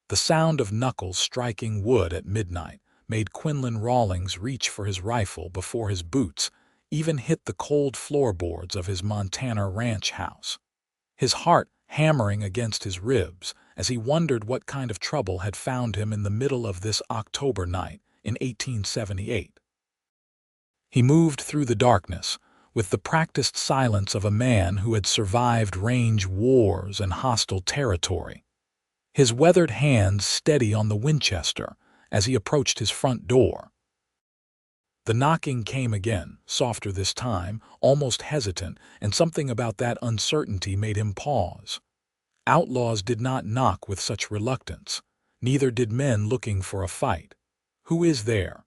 The sound of knuckles striking wood at midnight made Quinlan Rawlings reach for his rifle before his boots even hit the cold floorboards of his Montana ranch house. His heart hammering against his ribs as he wondered what kind of trouble had found him in the middle of this October night in 1878. He moved through the darkness with the practiced silence of a man who had survived range wars and hostile territory, his weathered hands steady on the Winchester as he approached his front door. The knocking came again, softer this time, almost hesitant, and something about that uncertainty made him pause. Outlaws did not knock with such reluctance. Neither did men looking for a fight. "Who is there?"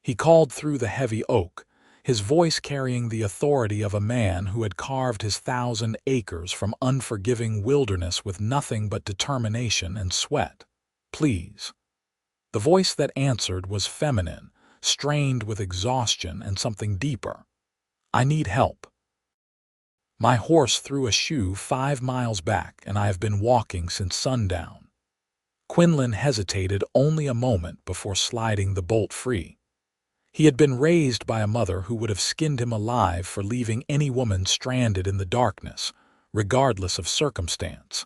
He called through the heavy oak, his voice carrying the authority of a man who had carved his 1,000 acres from unforgiving wilderness with nothing but determination and sweat. "Please." The voice that answered was feminine, strained with exhaustion and something deeper. "I need help. My horse threw a shoe 5 miles back, and I have been walking since sundown." Quinlan hesitated only a moment before sliding the bolt free. He had been raised by a mother who would have skinned him alive for leaving any woman stranded in the darkness, regardless of circumstance.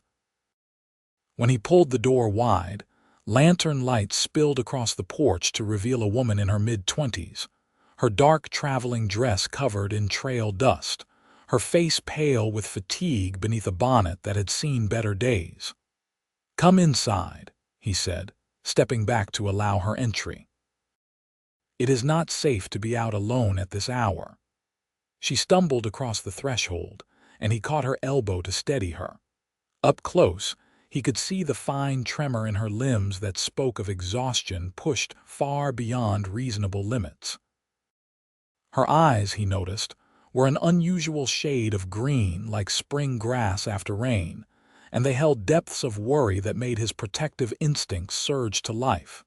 When he pulled the door wide, lantern light spilled across the porch to reveal a woman in her mid-20s, her dark traveling dress covered in trail dust, her face pale with fatigue beneath a bonnet that had seen better days. "Come inside," he said, stepping back to allow her entry. "It is not safe to be out alone at this hour." She stumbled across the threshold, and he caught her elbow to steady her. Up close, he could see the fine tremor in her limbs that spoke of exhaustion pushed far beyond reasonable limits. Her eyes, he noticed, were an unusual shade of green like spring grass after rain, and they held depths of worry that made his protective instincts surge to life.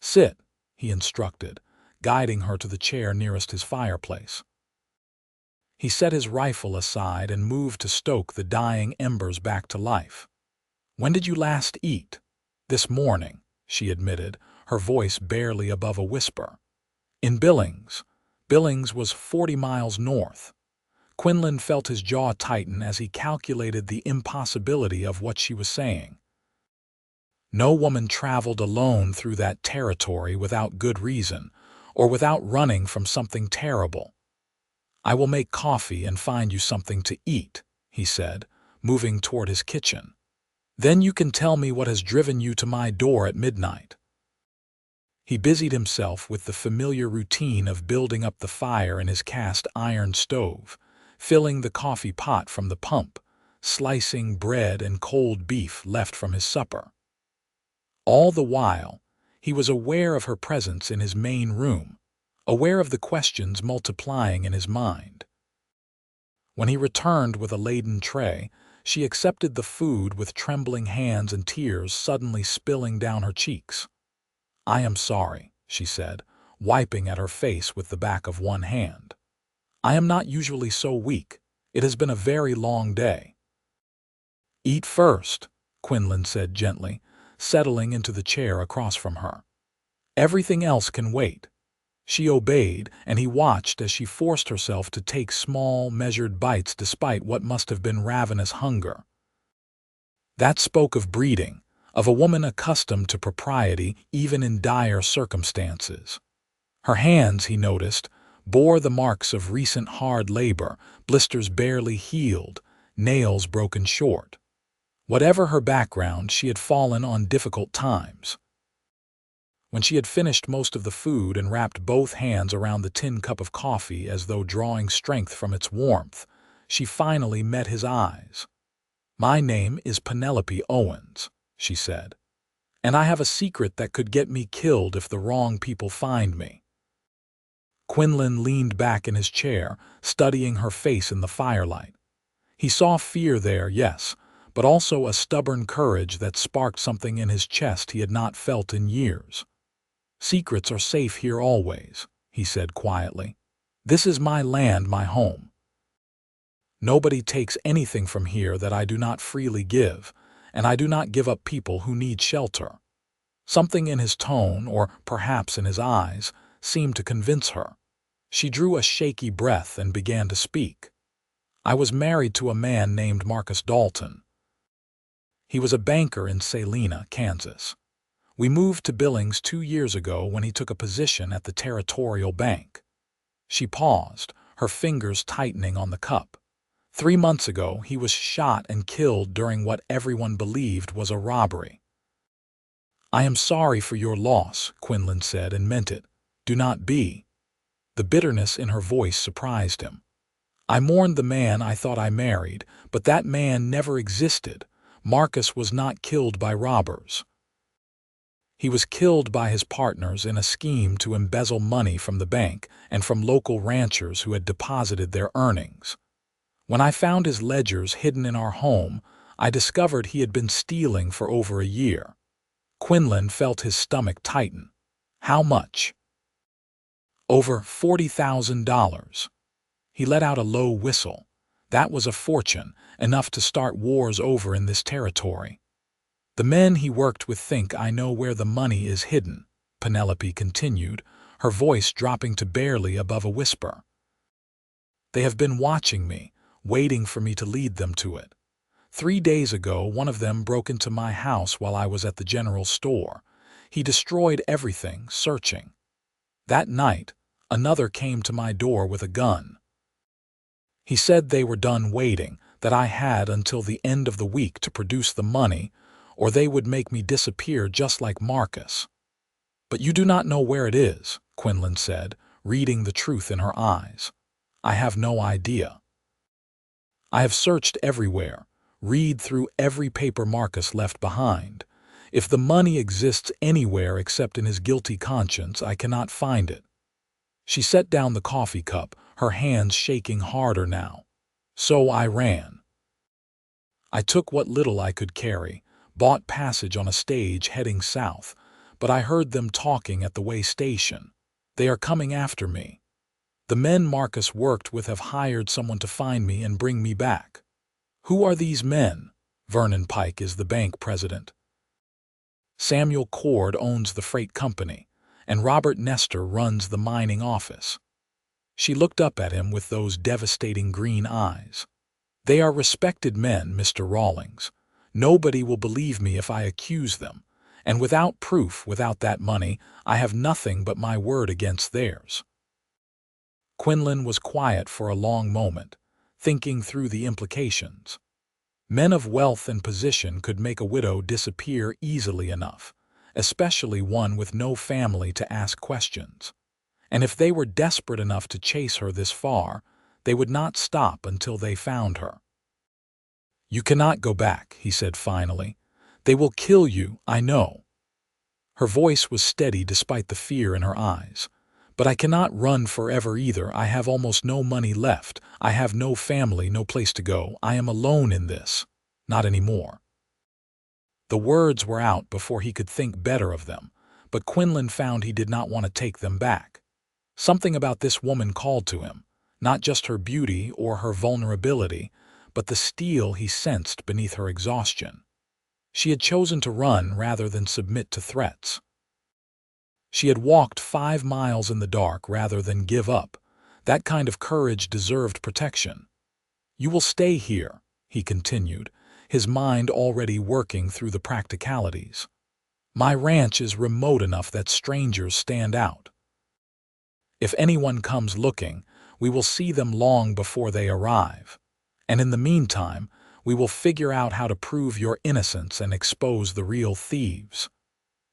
"Sit," he instructed, guiding her to the chair nearest his fireplace. He set his rifle aside and moved to stoke the dying embers back to life. "When did you last eat?" "This morning," she admitted, her voice barely above a whisper. "In Billings." Billings was 40 miles north. Quinlan felt his jaw tighten as he calculated the impossibility of what she was saying. No woman traveled alone through that territory without good reason, or without running from something terrible. "I will make coffee and find you something to eat," he said, moving toward his kitchen. "Then you can tell me what has driven you to my door at midnight." He busied himself with the familiar routine of building up the fire in his cast iron stove, filling the coffee pot from the pump, slicing bread and cold beef left from his supper. All the while, he was aware of her presence in his main room, aware of the questions multiplying in his mind. When he returned with a laden tray, she accepted the food with trembling hands and tears suddenly spilling down her cheeks. "I am sorry," she said, wiping at her face with the back of one hand. "I am not usually so weak. It has been a very long day." "Eat first," Quinlan said gently, settling into the chair across from her. "Everything else can wait." She obeyed, and he watched as she forced herself to take small, measured bites despite what must have been ravenous hunger. That spoke of breeding, of a woman accustomed to propriety even in dire circumstances. Her hands, he noticed, bore the marks of recent hard labor, blisters barely healed, nails broken short. Whatever her background, she had fallen on difficult times. When she had finished most of the food and wrapped both hands around the tin cup of coffee as though drawing strength from its warmth, she finally met his eyes. "My name is Penelope Owens," she said, "and I have a secret that could get me killed if the wrong people find me." Quinlan leaned back in his chair, studying her face in the firelight. He saw fear there, yes, but also a stubborn courage that sparked something in his chest he had not felt in years. "Secrets are safe here always," he said quietly. "This is my land, my home. Nobody takes anything from here that I do not freely give, and I do not give up people who need shelter." Something in his tone, or perhaps in his eyes, seemed to convince her. She drew a shaky breath and began to speak. "I was married to a man named Marcus Dalton. He was a banker in Salina, Kansas. We moved to Billings 2 years ago when he took a position at the Territorial Bank." She paused, her fingers tightening on the cup. "3 months ago, he was shot and killed during what everyone believed was a robbery." "I am sorry for your loss," Quinlan said, and meant it. "Do not be." The bitterness in her voice surprised him. "I mourned the man I thought I married, but that man never existed. Marcus was not killed by robbers. He was killed by his partners in a scheme to embezzle money from the bank and from local ranchers who had deposited their earnings. When I found his ledgers hidden in our home, I discovered he had been stealing for over a year." Quinlan felt his stomach tighten. "How much?" "Over $40,000. He let out a low whistle. "That was a fortune, enough to start wars over in this territory." "The men he worked with think I know where the money is hidden," Penelope continued, her voice dropping to barely above a whisper. "They have been watching me, waiting for me to lead them to it. 3 days ago, one of them broke into my house while I was at the general store. He destroyed everything, searching. That night, another came to my door with a gun. He said they were done waiting, that I had until the end of the week to produce the money, or they would make me disappear just like Marcus." "But you do not know where it is," Quinlan said, reading the truth in her eyes. "I have no idea. I have searched everywhere, read through every paper Marcus left behind. If the money exists anywhere except in his guilty conscience, I cannot find it." She set down the coffee cup, her hands shaking harder now. "So I ran. I took what little I could carry, bought passage on a stage heading south, but I heard them talking at the way station. They are coming after me. The men Marcus worked with have hired someone to find me and bring me back." "Who are these men?" "Vernon Pike is the bank president. Samuel Cord owns the freight company, and Robert Nestor runs the mining office." She looked up at him with those devastating green eyes. "They are respected men, Mr. Rawlings. Nobody will believe me if I accuse them, and without proof, without that money, I have nothing but my word against theirs." Quinlan was quiet for a long moment, thinking through the implications. Men of wealth and position could make a widow disappear easily enough, especially one with no family to ask questions. And if they were desperate enough to chase her this far, they would not stop until they found her. "You cannot go back," he said finally. "They will kill you, I know." Her voice was steady despite the fear in her eyes. "But I cannot run forever either. I have almost no money left. I have no family, no place to go. I am alone in this. Not anymore." The words were out before he could think better of them, but Quinlan found he did not want to take them back. Something about this woman called to him, not just her beauty or her vulnerability, but the steel he sensed beneath her exhaustion. She had chosen to run rather than submit to threats. She had walked 5 miles in the dark rather than give up. That kind of courage deserved protection. "You will stay here," he continued, his mind already working through the practicalities. "My ranch is remote enough that strangers stand out. If anyone comes looking, we will see them long before they arrive. And in the meantime, we will figure out how to prove your innocence and expose the real thieves."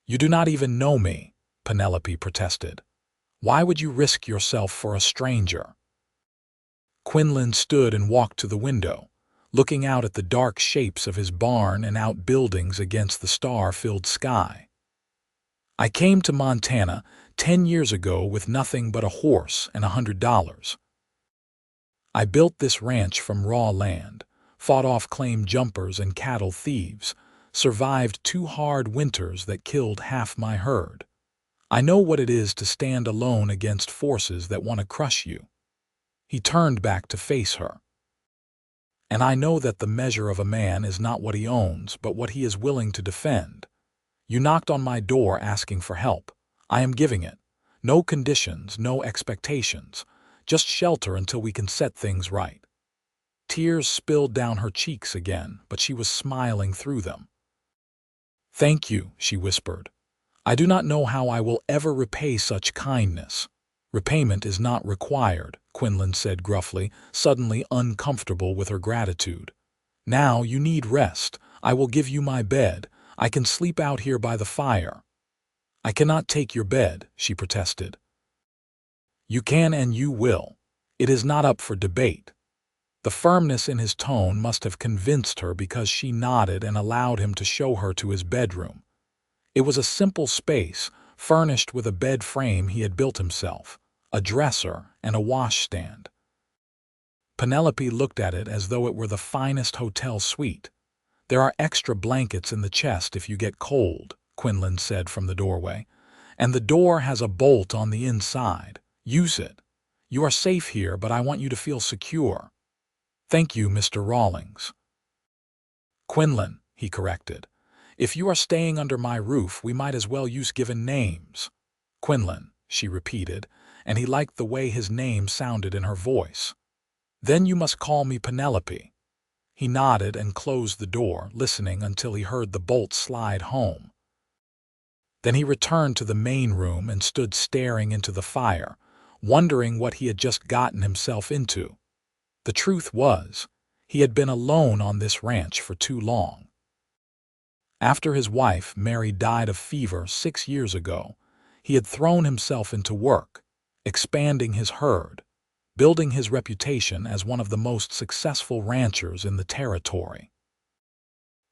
"You do not even know me," Penelope protested. "Why would you risk yourself for a stranger?" Quinlan stood and walked to the window, looking out at the dark shapes of his barn and outbuildings against the star-filled sky. "I came to Montana 10 years ago with nothing but a horse and $100. I built this ranch from raw land, fought off claim jumpers and cattle thieves, survived 2 hard winters that killed half my herd. I know what it is to stand alone against forces that want to crush you." He turned back to face her. And I know that the measure of a man is not what he owns, but what he is willing to defend. You knocked on my door asking for help. I am giving it. No conditions, no expectations. Just shelter until we can set things right." Tears spilled down her cheeks again, but she was smiling through them. "Thank you," she whispered. "I do not know how I will ever repay such kindness." "Repayment is not required," Quinlan said gruffly, suddenly uncomfortable with her gratitude. "Now you need rest. I will give you my bed. I can sleep out here by the fire." "I cannot take your bed," she protested. "You can and you will. It is not up for debate." The firmness in his tone must have convinced her because she nodded and allowed him to show her to his bedroom. It was a simple space, furnished with a bed frame he had built himself, a dresser, and a washstand. Penelope looked at it as though it were the finest hotel suite. "There are extra blankets in the chest if you get cold," Quinlan said from the doorway. "And the door has a bolt on the inside. Use it. You are safe here, but I want you to feel secure." "Thank you, Mr. Rawlings." "Quinlan," he corrected. "If you are staying under my roof, we might as well use given names." "Quinlan," she repeated, and he liked the way his name sounded in her voice. "Then you must call me Penelope." He nodded and closed the door, listening until he heard the bolt slide home. Then he returned to the main room and stood staring into the fire, wondering what he had just gotten himself into. The truth was, he had been alone on this ranch for too long. After his wife, Mary, died of fever 6 years ago, he had thrown himself into work, expanding his herd, building his reputation as one of the most successful ranchers in the territory.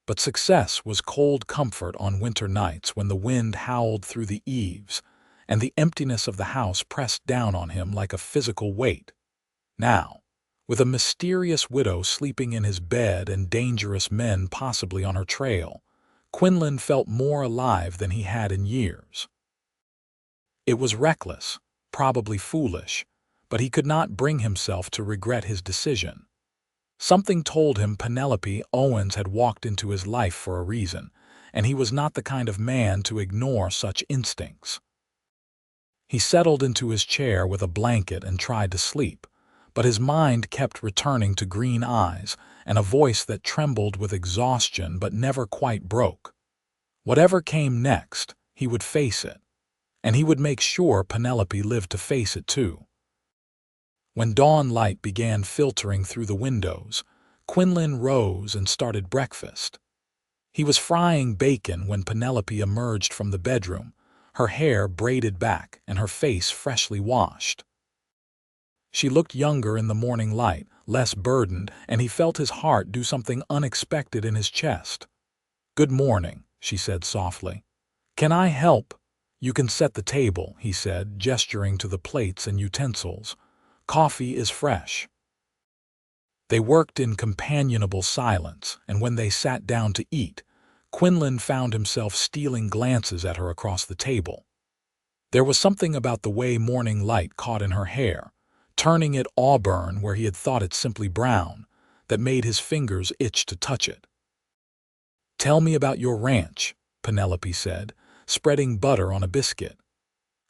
But success was cold comfort on winter nights when the wind howled through the eaves and the emptiness of the house pressed down on him like a physical weight. Now, with a mysterious widow sleeping in his bed and dangerous men possibly on her trail, Quinlan felt more alive than he had in years. It was reckless, probably foolish, but he could not bring himself to regret his decision. Something told him Penelope Owens had walked into his life for a reason, and he was not the kind of man to ignore such instincts. He settled into his chair with a blanket and tried to sleep, but his mind kept returning to green eyes and a voice that trembled with exhaustion but never quite broke. Whatever came next, he would face it, and he would make sure Penelope lived to face it too. When dawn light began filtering through the windows, Quinlan rose and started breakfast. He was frying bacon when Penelope emerged from the bedroom, her hair braided back and her face freshly washed. She looked younger in the morning light, less burdened, and he felt his heart do something unexpected in his chest. "Good morning," she said softly. "Can I help?" "You can set the table," he said, gesturing to the plates and utensils. "Coffee is fresh." They worked in companionable silence, and when they sat down to eat, Quinlan found himself stealing glances at her across the table. There was something about the way morning light caught in her hair, turning it auburn where he had thought it simply brown, that made his fingers itch to touch it. "Tell me about your ranch," Penelope said, spreading butter on a biscuit.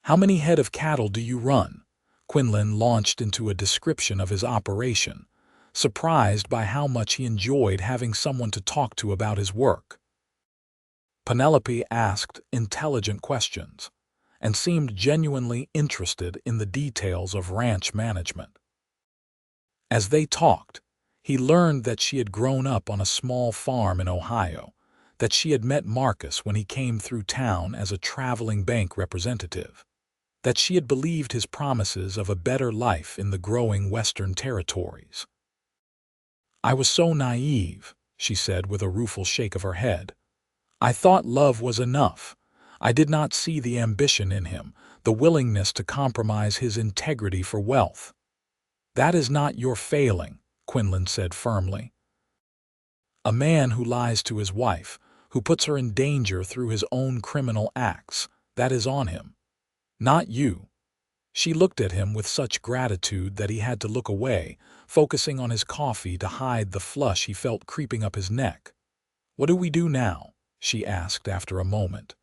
"How many head of cattle do you run?" Quinlan launched into a description of his operation, surprised by how much he enjoyed having someone to talk to about his work. Penelope asked intelligent questions and seemed genuinely interested in the details of ranch management. As they talked, he learned that she had grown up on a small farm in Ohio, that she had met Marcus when he came through town as a traveling bank representative, that she had believed his promises of a better life in the growing Western territories. "I was so naive," she said with a rueful shake of her head. "I thought love was enough. I did not see the ambition in him, the willingness to compromise his integrity for wealth." "That is not your failing," Quinlan said firmly. "A man who lies to his wife, who puts her in danger through his own criminal acts, that is on him. Not you. She looked at him with such gratitude that he had to look away, focusing on his coffee to hide the flush he felt creeping up his neck. "What do we do now?" she asked after a moment.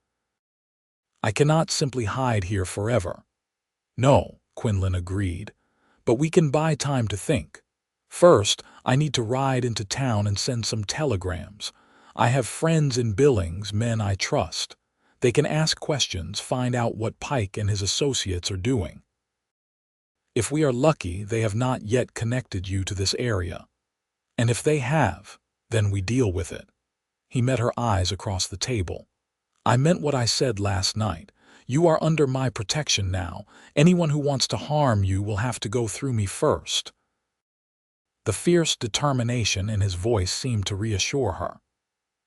"I cannot simply hide here forever." "No," Quinlan agreed, "but we can buy time to think. First, I need to ride into town and send some telegrams. I have friends in Billings, men I trust. They can ask questions, find out what Pike and his associates are doing. If we are lucky, they have not yet connected you to this area. And if they have, then we deal with it." He met her eyes across the table. "I meant what I said last night. You are under my protection now. Anyone who wants to harm you will have to go through me first." The fierce determination in his voice seemed to reassure her.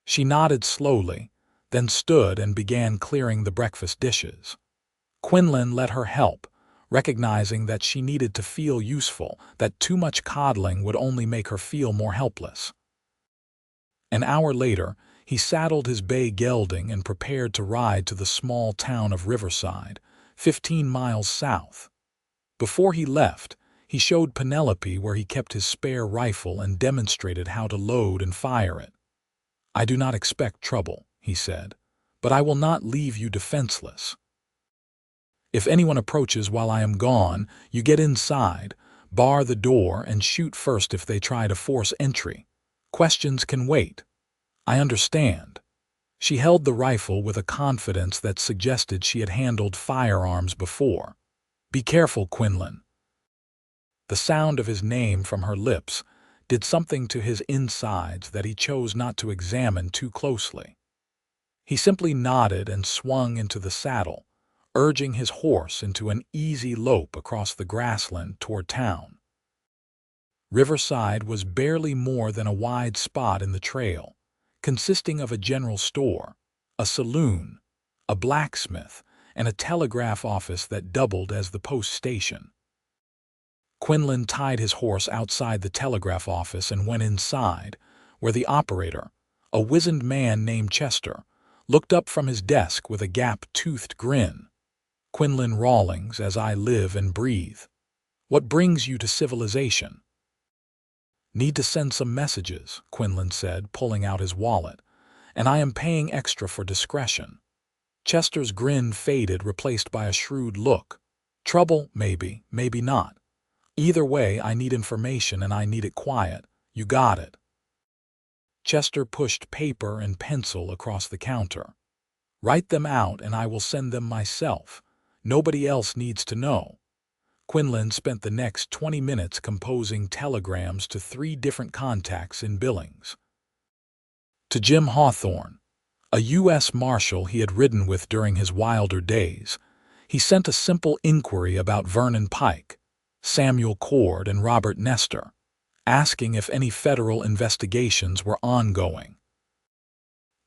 She nodded slowly, then stood and began clearing the breakfast dishes. Quinlan let her help, recognizing that she needed to feel useful, that too much coddling would only make her feel more helpless. An hour later, he saddled his bay gelding and prepared to ride to the small town of Riverside, 15 miles south. Before he left, he showed Penelope where he kept his spare rifle and demonstrated how to load and fire it. "I do not expect trouble," he said, "but I will not leave you defenseless. If anyone approaches while I am gone, you get inside, bar the door, and shoot first if they try to force entry. Questions can wait." "I understand." She held the rifle with a confidence that suggested she had handled firearms before. "Be careful, Quinlan." The sound of his name from her lips did something to his insides that he chose not to examine too closely. He simply nodded and swung into the saddle, urging his horse into an easy lope across the grassland toward town. Riverside was barely more than a wide spot in the trail, consisting of a general store, a saloon, a blacksmith, and a telegraph office that doubled as the post station. Quinlan tied his horse outside the telegraph office and went inside, where the operator, a wizened man named Chester, looked up from his desk with a gap-toothed grin. "Quinlan Rawlings, as I live and breathe. What brings you to civilization?" "Need to send some messages," Quinlan said, pulling out his wallet, "and I am paying extra for discretion." Chester's grin faded, replaced by a shrewd look. "Trouble, maybe, maybe not. Either way, I need information and I need it quiet. You got it." Chester pushed paper and pencil across the counter. "Write them out and I will send them myself. Nobody else needs to know." Quinlan spent the next 20 minutes composing telegrams to 3 different contacts in Billings. To Jim Hawthorne, a U.S. Marshal he had ridden with during his wilder days, he sent a simple inquiry about Vernon Pike, Samuel Cord, and Robert Nestor, asking if any federal investigations were ongoing.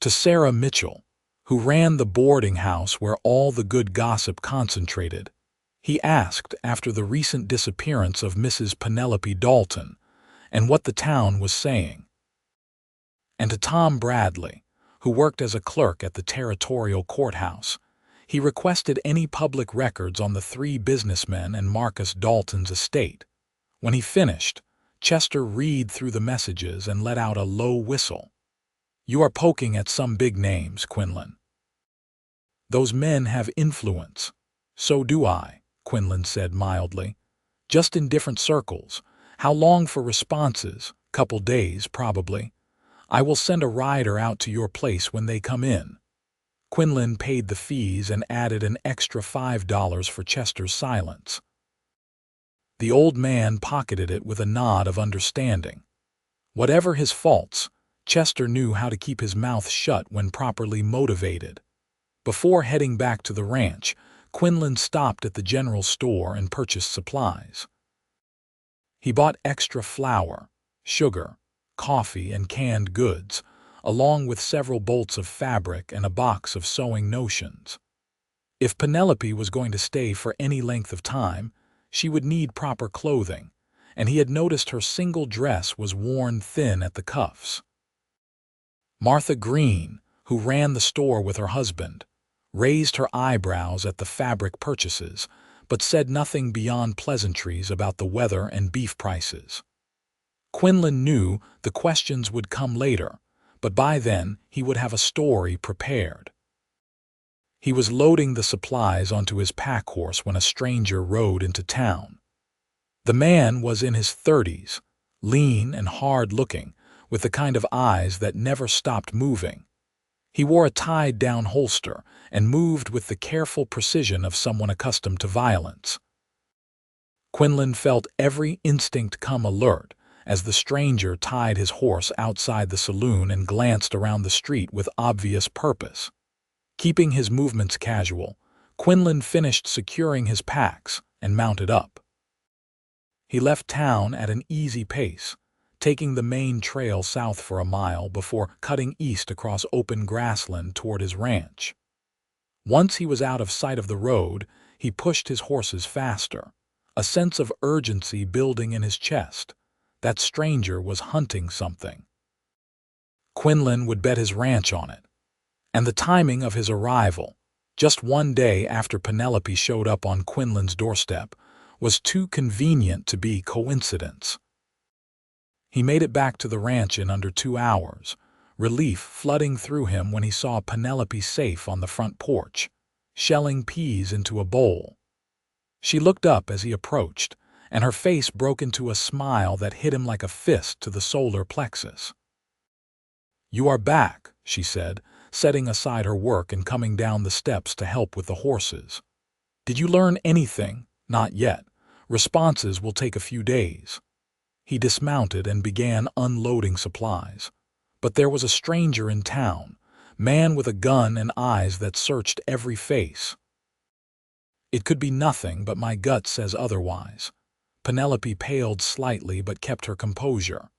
To Sarah Mitchell, who ran the boarding house where all the good gossip concentrated, he asked after the recent disappearance of Mrs. Penelope Dalton and what the town was saying. And to Tom Bradley, who worked as a clerk at the territorial courthouse, he requested any public records on the 3 businessmen and Marcus Dalton's estate. When he finished, Chester read through the messages and let out a low whistle. "You are poking at some big names, Quinlan. Those men have influence." "So do I," Quinlan said mildly. "Just in different circles. How long for responses? Couple days, probably. I will send a rider out to your place when they come in." Quinlan paid the fees and added an extra $5 for Chester's silence. The old man pocketed it with a nod of understanding. Whatever his faults, Chester knew how to keep his mouth shut when properly motivated. Before heading back to the ranch, Quinlan stopped at the general store and purchased supplies. He bought extra flour, sugar, coffee, and canned goods, along with several bolts of fabric and a box of sewing notions. If Penelope was going to stay for any length of time, she would need proper clothing, and he had noticed her single dress was worn thin at the cuffs. Martha Green, who ran the store with her husband, raised her eyebrows at the fabric purchases, but said nothing beyond pleasantries about the weather and beef prices. Quinlan knew the questions would come later, but by then he would have a story prepared. He was loading the supplies onto his pack horse when a stranger rode into town. The man was in his 30s, lean and hard-looking, with the kind of eyes that never stopped moving. He wore a tied-down holster and moved with the careful precision of someone accustomed to violence. Quinlan felt every instinct come alert as the stranger tied his horse outside the saloon and glanced around the street with obvious purpose. Keeping his movements casual, Quinlan finished securing his packs and mounted up. He left town at an easy pace, taking the main trail south for a mile before cutting east across open grassland toward his ranch. Once he was out of sight of the road, he pushed his horses faster, a sense of urgency building in his chest. That stranger was hunting something. Quinlan would bet his ranch on it. And the timing of his arrival, just one day after Penelope showed up on Quinlan's doorstep, was too convenient to be coincidence. He made it back to the ranch in under 2 hours, relief flooding through him when he saw Penelope safe on the front porch, shelling peas into a bowl. She looked up as he approached, and her face broke into a smile that hit him like a fist to the solar plexus. "You are back," she said, setting aside her work and coming down the steps to help with the horses. "Did you learn anything?" "Not yet. Responses will take a few days." He dismounted and began unloading supplies. But there was a stranger in town, man with a gun and eyes that searched every face. "It could be nothing, but my gut says otherwise." Penelope paled slightly but kept her composure.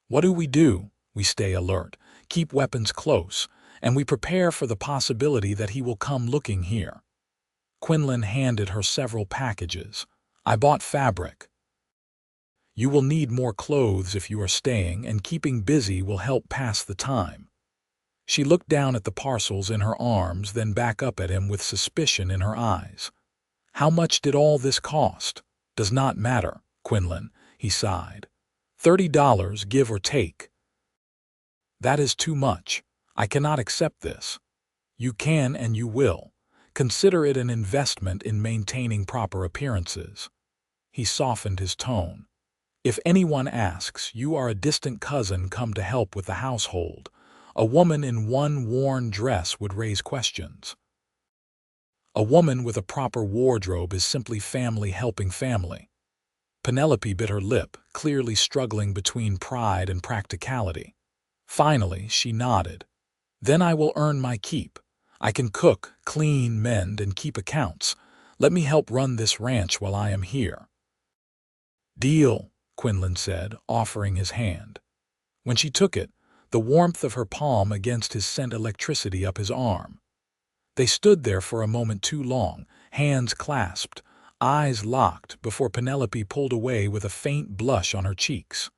"What do? We stay alert, keep weapons close, and we prepare for the possibility that he will come looking here." Quinlan handed her several packages. "I bought fabric. You will need more clothes if you are staying, and keeping busy will help pass the time." She looked down at the parcels in her arms, then back up at him with suspicion in her eyes. "How much did all this cost?" "Does not matter, Quinlan," he sighed. $30, give or take." "That is too much. I cannot accept this." "You can and you will. Consider it an investment in maintaining proper appearances." He softened his tone. "If anyone asks, you are a distant cousin come to help with the household. A woman in one worn dress would raise questions. A woman with a proper wardrobe is simply family helping family." Penelope bit her lip, clearly struggling between pride and practicality. Finally, she nodded. "Then I will earn my keep. I can cook, clean, mend, and keep accounts. Let me help run this ranch while I am here." "Deal," Quinlan said, offering his hand. When she took it, the warmth of her palm against his sent electricity up his arm. They stood there for a moment too long, hands clasped, eyes locked, before Penelope pulled away with a faint blush on her cheeks.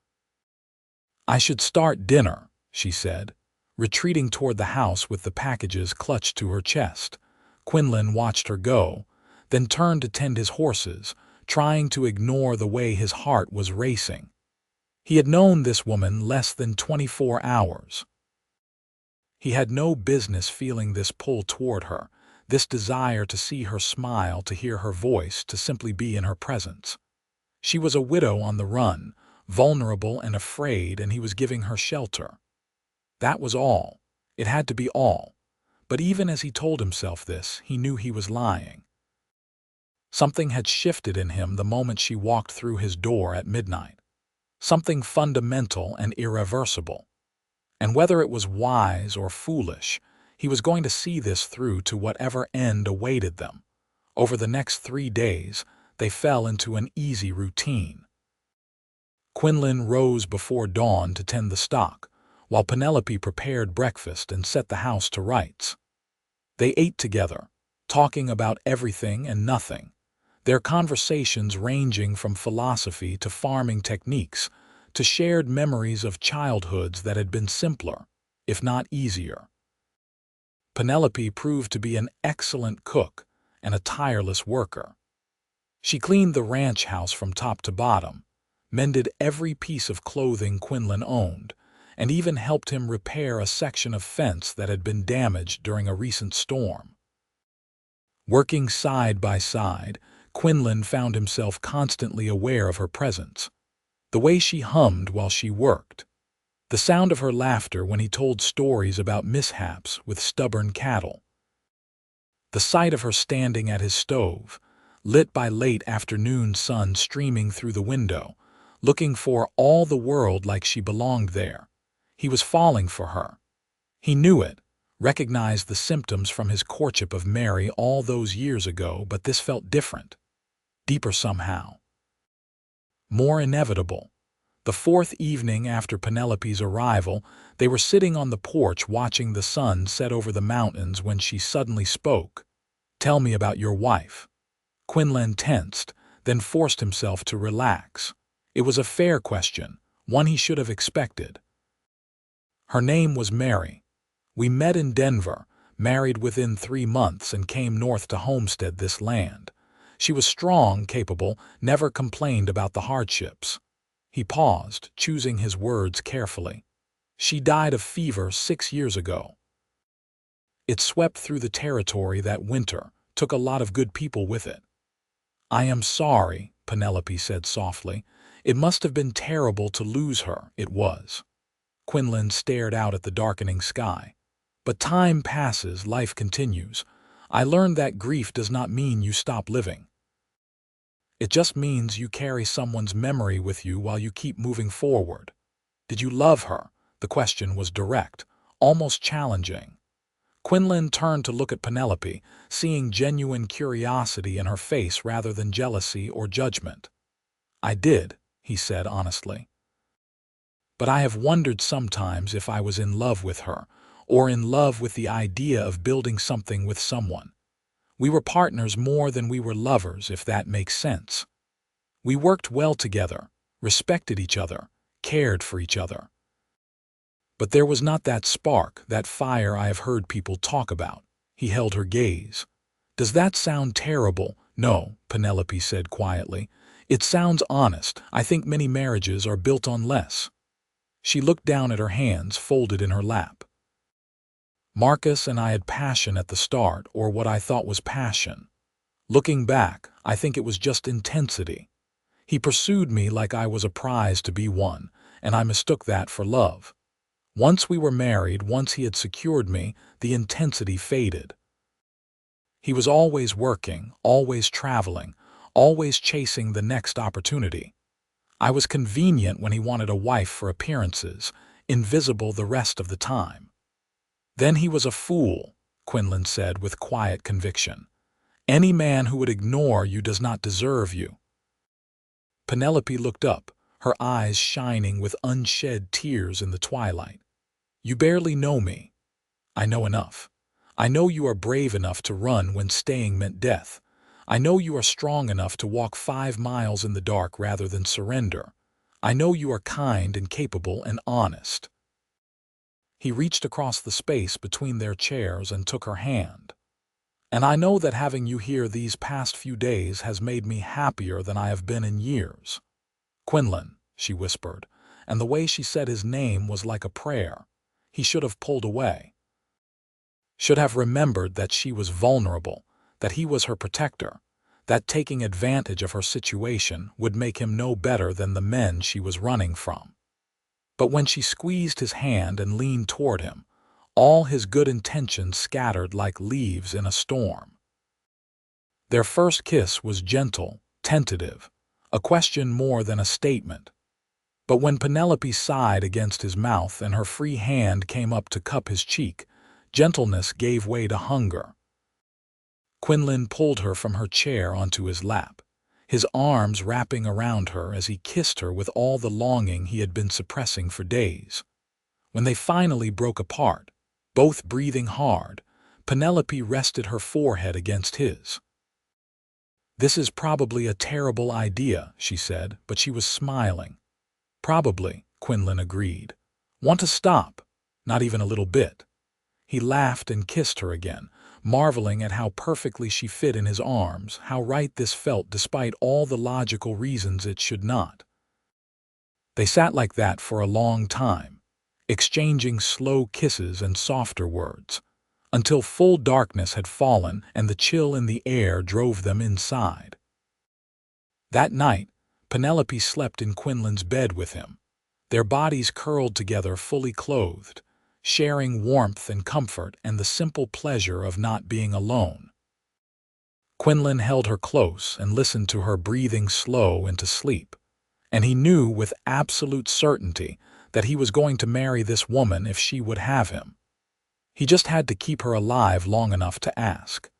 "I should start dinner," she said, retreating toward the house with the packages clutched to her chest. Quinlan watched her go, then turned to tend his horses, trying to ignore the way his heart was racing. He had known this woman less than 24 hours. He had no business feeling this pull toward her, this desire to see her smile, to hear her voice, to simply be in her presence. She was a widow on the run, vulnerable and afraid, and he was giving her shelter. That was all. It had to be all. But even as he told himself this, he knew he was lying. Something had shifted in him the moment she walked through his door at midnight. Something fundamental and irreversible. And whether it was wise or foolish, he was going to see this through to whatever end awaited them. Over the next 3 days, they fell into an easy routine. Quinlan rose before dawn to tend the stock, while Penelope prepared breakfast and set the house to rights. They ate together, talking about everything and nothing, their conversations ranging from philosophy to farming techniques, to shared memories of childhoods that had been simpler, if not easier. Penelope proved to be an excellent cook and a tireless worker. She cleaned the ranch house from top to bottom, mended every piece of clothing Quinlan owned, and even helped him repair a section of fence that had been damaged during a recent storm. Working side by side, Quinlan found himself constantly aware of her presence. The way she hummed while she worked, the sound of her laughter when he told stories about mishaps with stubborn cattle, the sight of her standing at his stove, lit by late afternoon sun streaming through the window, looking for all the world like she belonged there. He was falling for her. He knew it, recognized the symptoms from his courtship of Mary all those years ago, but this felt different, deeper somehow, more inevitable. The fourth evening after Penelope's arrival, they were sitting on the porch watching the sun set over the mountains when she suddenly spoke. "Tell me about your wife." Quinlan tensed, then forced himself to relax. It was a fair question, one he should have expected. "Her name was Mary. We met in Denver, married within 3 months, and came north to homestead this land. She was strong, capable, never complained about the hardships." He paused, choosing his words carefully. "She died of fever 6 years ago. It swept through the territory that winter, took a lot of good people with it." "I am sorry," Penelope said softly. "It must have been terrible to lose her." It was. Quinlan stared out at the darkening sky. "But time passes, life continues. I learned that grief does not mean you stop living. It just means you carry someone's memory with you while you keep moving forward." "Did you love her?" The question was direct, almost challenging. Quinlan turned to look at Penelope, seeing genuine curiosity in her face rather than jealousy or judgment. "I did," he said honestly. "But I have wondered sometimes if I was in love with her, or in love with the idea of building something with someone. We were partners more than we were lovers, if that makes sense. We worked well together, respected each other, cared for each other. But there was not that spark, that fire I have heard people talk about." He held her gaze. "Does that sound terrible?" "No," Penelope said quietly. "It sounds honest. I think many marriages are built on less." She looked down at her hands folded in her lap. "Marcus and I had passion at the start, or what I thought was passion. Looking back, I think it was just intensity. He pursued me like I was a prize to be won, and I mistook that for love. Once we were married, once he had secured me, the intensity faded. He was always working, always traveling, always chasing the next opportunity. I was convenient when he wanted a wife for appearances, invisible the rest of the time." "Then he was a fool," Quinlan said with quiet conviction. "Any man who would ignore you does not deserve you." Penelope looked up, her eyes shining with unshed tears in the twilight. "You barely know me." "I know enough. I know you are brave enough to run when staying meant death. I know you are strong enough to walk 5 miles in the dark rather than surrender. I know you are kind and capable and honest." He reached across the space between their chairs and took her hand. "And I know that having you here these past few days has made me happier than I have been in years." "Quinlan," she whispered, and the way she said his name was like a prayer. He should have pulled away. Should have remembered that she was vulnerable, that he was her protector, that taking advantage of her situation would make him no better than the men she was running from. But when she squeezed his hand and leaned toward him, all his good intentions scattered like leaves in a storm. Their first kiss was gentle, tentative, a question more than a statement. But when Penelope sighed against his mouth and her free hand came up to cup his cheek, gentleness gave way to hunger. Quinlan pulled her from her chair onto his lap, his arms wrapping around her as he kissed her with all the longing he had been suppressing for days. When they finally broke apart, both breathing hard, Penelope rested her forehead against his. "This is probably a terrible idea," she said, but she was smiling. "Probably," Quinlan agreed. "Want to stop?" "Not even a little bit." He laughed and kissed her again, marveling at how perfectly she fit in his arms, how right this felt despite all the logical reasons it should not. They sat like that for a long time, exchanging slow kisses and softer words, until full darkness had fallen and the chill in the air drove them inside. That night, Penelope slept in Quinlan's bed with him, their bodies curled together fully clothed, sharing warmth and comfort and the simple pleasure of not being alone. Quinlan held her close and listened to her breathing slow into sleep, and he knew with absolute certainty that he was going to marry this woman if she would have him. He just had to keep her alive long enough to ask.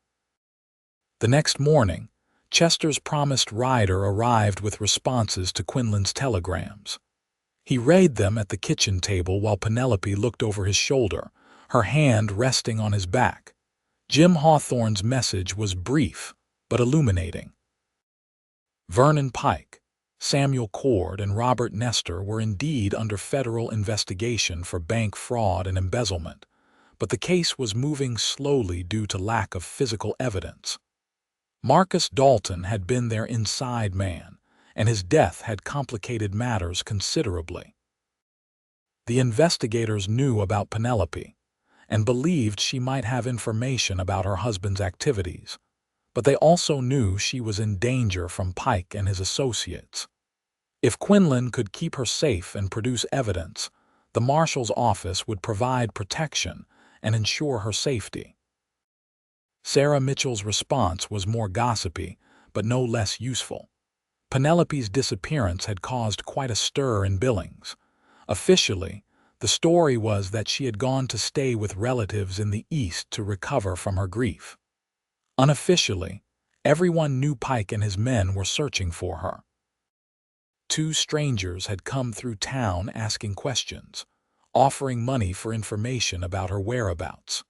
The next morning, Chester's promised rider arrived with responses to Quinlan's telegrams. He read them at the kitchen table while Penelope looked over his shoulder, her hand resting on his back. Jim Hawthorne's message was brief, but illuminating. Vernon Pike, Samuel Cord, and Robert Nestor were indeed under federal investigation for bank fraud and embezzlement, but the case was moving slowly due to lack of physical evidence. Marcus Dalton had been their inside man, and his death had complicated matters considerably. The investigators knew about Penelope and believed she might have information about her husband's activities, but they also knew she was in danger from Pike and his associates. If Quinlan could keep her safe and produce evidence, the marshal's office would provide protection and ensure her safety. Sarah Mitchell's response was more gossipy, but no less useful. Penelope's disappearance had caused quite a stir in Billings. Officially, the story was that she had gone to stay with relatives in the East to recover from her grief. Unofficially, everyone knew Pike and his men were searching for her. 2 strangers had come through town asking questions, offering money for information about her whereabouts.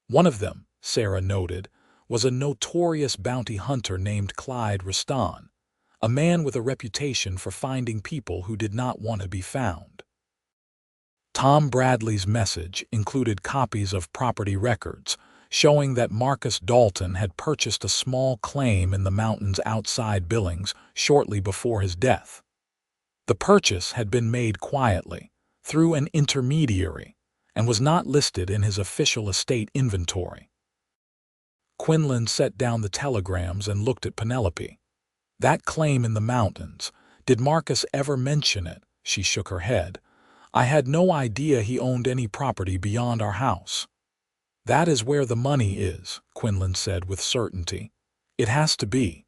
One of them, Sarah noted, was a notorious bounty hunter named Clyde Riston, a man with a reputation for finding people who did not want to be found. Tom Bradley's message included copies of property records showing that Marcus Dalton had purchased a small claim in the mountains outside Billings shortly before his death. The purchase had been made quietly, through an intermediary, and was not listed in his official estate inventory. Quinlan set down the telegrams and looked at Penelope. That claim in the mountains, did Marcus ever mention it? She shook her head. I had no idea he owned any property beyond our house. That is where the money is, Quinlan said with certainty. It has to be.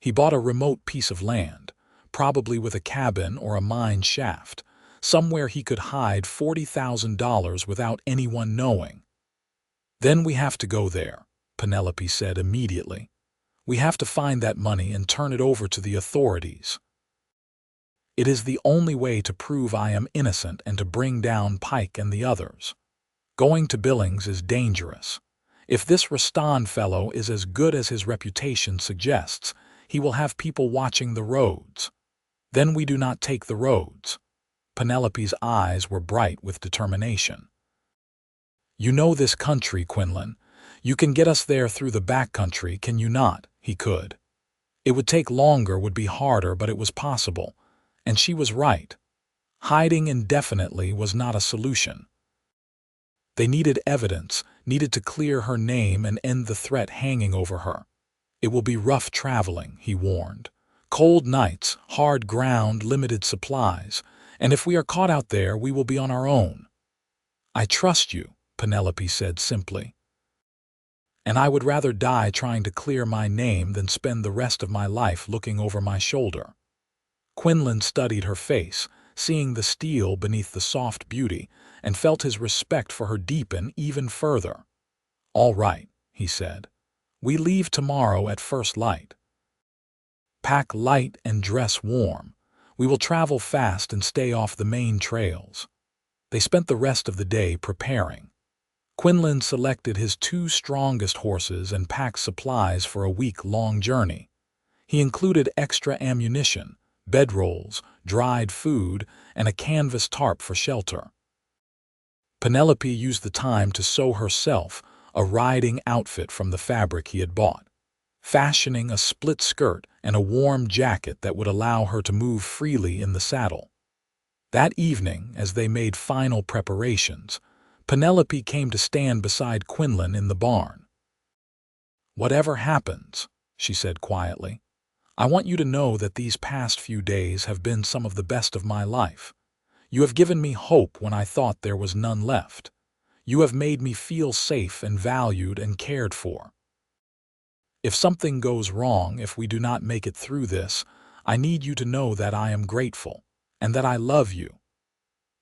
He bought a remote piece of land, probably with a cabin or a mine shaft, somewhere he could hide $40,000 without anyone knowing. Then we have to go there, Penelope said immediately. We have to find that money and turn it over to the authorities. It is the only way to prove I am innocent and to bring down Pike and the others. Going to Billings is dangerous. If this Riston fellow is as good as his reputation suggests, he will have people watching the roads. Then we do not take the roads. Penelope's eyes were bright with determination. You know this country, Quinlan. You can get us there through the back country, can you not? He could. It would take longer, would be harder, but it was possible. And she was right. Hiding indefinitely was not a solution. They needed evidence, needed to clear her name and end the threat hanging over her. It will be rough traveling, he warned. Cold nights, hard ground, limited supplies, and if we are caught out there, we will be on our own. I trust you, Penelope said simply. And I would rather die trying to clear my name than spend the rest of my life looking over my shoulder. Quinlan studied her face, seeing the steel beneath the soft beauty, and felt his respect for her deepen even further. All right, he said. We leave tomorrow at first light. Pack light and dress warm. We will travel fast and stay off the main trails. They spent the rest of the day preparing. Quinlan selected his 2 strongest horses and packed supplies for a week-long journey. He included extra ammunition, bedrolls, dried food, and a canvas tarp for shelter. Penelope used the time to sew herself, a riding outfit from the fabric he had bought, fashioning a split skirt and a warm jacket that would allow her to move freely in the saddle. That evening, as they made final preparations, Penelope came to stand beside Quinlan in the barn. "Whatever happens," she said quietly, "I want you to know that these past few days have been some of the best of my life. You have given me hope when I thought there was none left. You have made me feel safe and valued and cared for. If something goes wrong, if we do not make it through this, I need you to know that I am grateful and that I love you."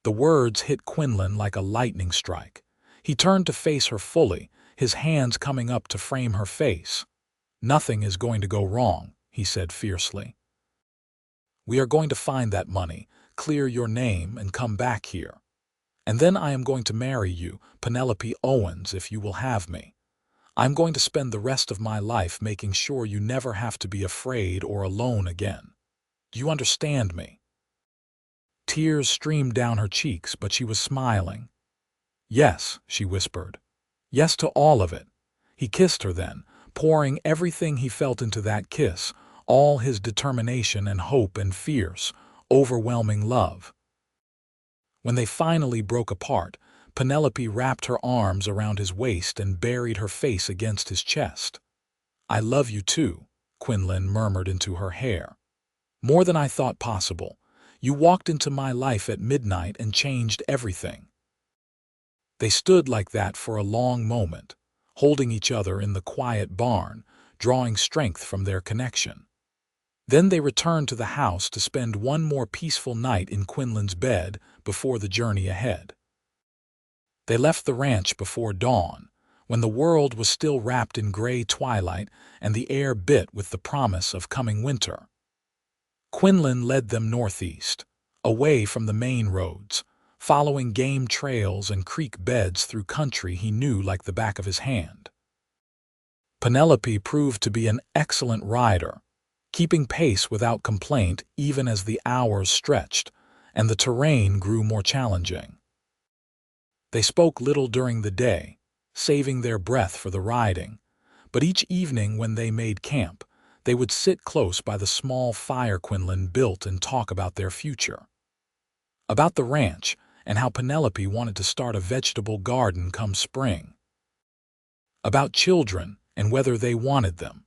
The words hit Quinlan like a lightning strike. He turned to face her fully, his hands coming up to frame her face. "Nothing is going to go wrong," he said fiercely. "We are going to find that money, clear your name, and come back here. And then I am going to marry you, Penelope Owens, if you will have me. I'm going to spend the rest of my life making sure you never have to be afraid or alone again. Do you understand me?" Tears streamed down her cheeks, but she was smiling. "Yes," she whispered. "Yes to all of it." He kissed her then, pouring everything he felt into that kiss, all his determination and hope and fierce, overwhelming love. When they finally broke apart, Penelope wrapped her arms around his waist and buried her face against his chest. "I love you too," Quinlan murmured into her hair. "More than I thought possible. You walked into my life at midnight and changed everything." They stood like that for a long moment, holding each other in the quiet barn, drawing strength from their connection. Then they returned to the house to spend one more peaceful night in Quinlan's bed before the journey ahead. They left the ranch before dawn, when the world was still wrapped in gray twilight and the air bit with the promise of coming winter. Quinlan led them northeast, away from the main roads, following game trails and creek beds through country he knew like the back of his hand. Penelope proved to be an excellent rider, keeping pace without complaint even as the hours stretched and the terrain grew more challenging. They spoke little during the day, saving their breath for the riding, but each evening when they made camp, they would sit close by the small fire Quinlan built and talk about their future. About the ranch and how Penelope wanted to start a vegetable garden come spring. About children and whether they wanted them.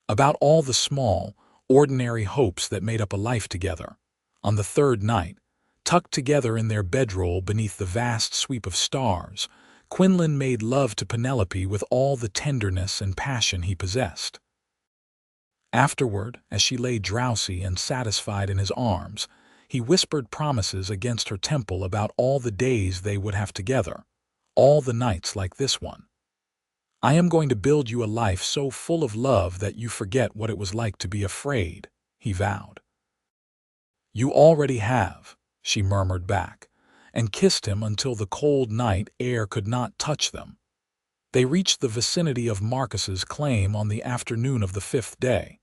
About all the small, ordinary hopes that made up a life together. On the third night, tucked together in their bedroll beneath the vast sweep of stars, Quinlan made love to Penelope with all the tenderness and passion he possessed. Afterward, as she lay drowsy and satisfied in his arms, he whispered promises against her temple about all the days they would have together, all the nights like this one. "I am going to build you a life so full of love that you forget what it was like to be afraid," he vowed. "You already have," she murmured back, and kissed him until the cold night air could not touch them. They reached the vicinity of Marcus's claim on the afternoon of the 5th day.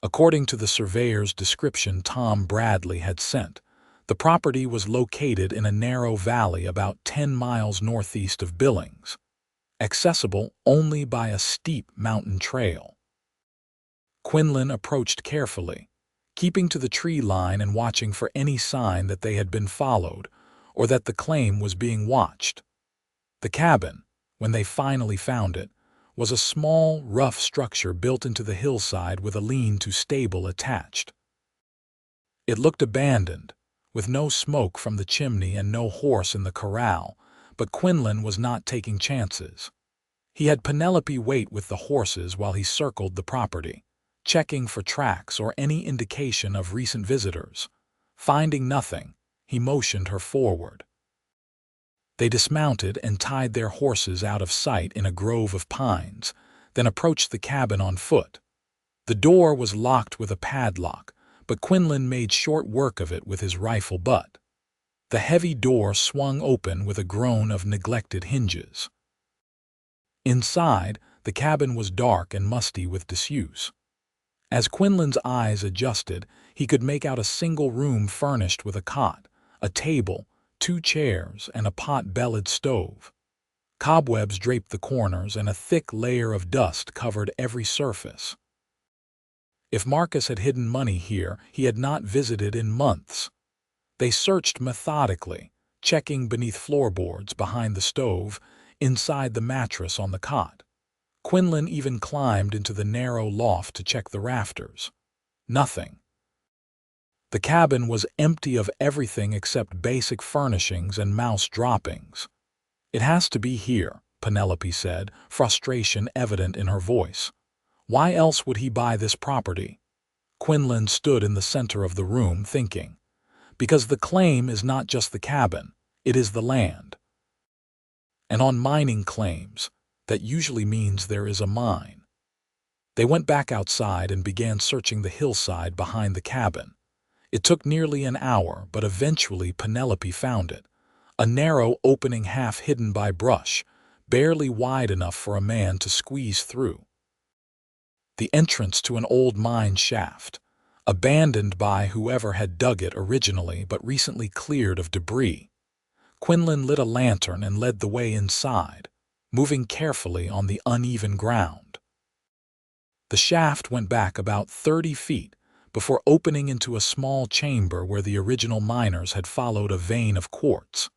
According to the surveyor's description Tom Bradley had sent, the property was located in a narrow valley about 10 miles northeast of Billings, accessible only by a steep mountain trail. Quinlan approached carefully, keeping to the tree line and watching for any sign that they had been followed or that the claim was being watched. The cabin, when they finally found it, was a small, rough structure built into the hillside with a lean-to stable attached. It looked abandoned, with no smoke from the chimney and no horse in the corral, but Quinlan was not taking chances. He had Penelope wait with the horses while he circled the property, checking for tracks or any indication of recent visitors. Finding nothing, he motioned her forward. They dismounted and tied their horses out of sight in a grove of pines, then approached the cabin on foot. The door was locked with a padlock, but Quinlan made short work of it with his rifle butt. The heavy door swung open with a groan of neglected hinges. Inside, the cabin was dark and musty with disuse. As Quinlan's eyes adjusted, he could make out a single room furnished with a cot, a table, 2 chairs, and a pot-bellied stove. Cobwebs draped the corners, and a thick layer of dust covered every surface. If Marcus had hidden money here, he had not visited in months. They searched methodically, checking beneath floorboards, behind the stove, inside the mattress on the cot. Quinlan even climbed into the narrow loft to check the rafters. Nothing. The cabin was empty of everything except basic furnishings and mouse droppings. "It has to be here," Penelope said, frustration evident in her voice. "Why else would he buy this property?" Quinlan stood in the center of the room, thinking. "Because the claim is not just the cabin, it is the land. And on mining claims, that usually means there is a mine." They went back outside and began searching the hillside behind the cabin. It took nearly an hour, but eventually Penelope found it. A narrow opening half hidden by brush, barely wide enough for a man to squeeze through. The entrance to an old mine shaft, abandoned by whoever had dug it originally but recently cleared of debris. Quinlan lit a lantern and led the way inside, moving carefully on the uneven ground. The shaft went back about 30 feet before opening into a small chamber where the original miners had followed a vein of quartz.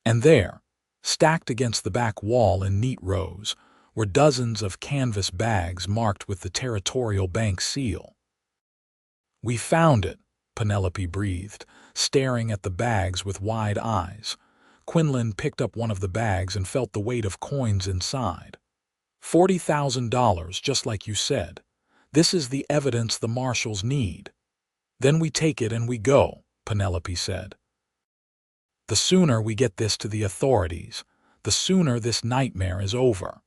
And there, stacked against the back wall in neat rows, were dozens of canvas bags marked with the territorial bank seal. "We found it," Penelope breathed, staring at the bags with wide eyes. Quinlan picked up one of the bags and felt the weight of coins inside. $40,000, just like you said. This is the evidence the marshals need. "Then we take it and we go," Penelope said. "The sooner we get this to the authorities, the sooner this nightmare is over."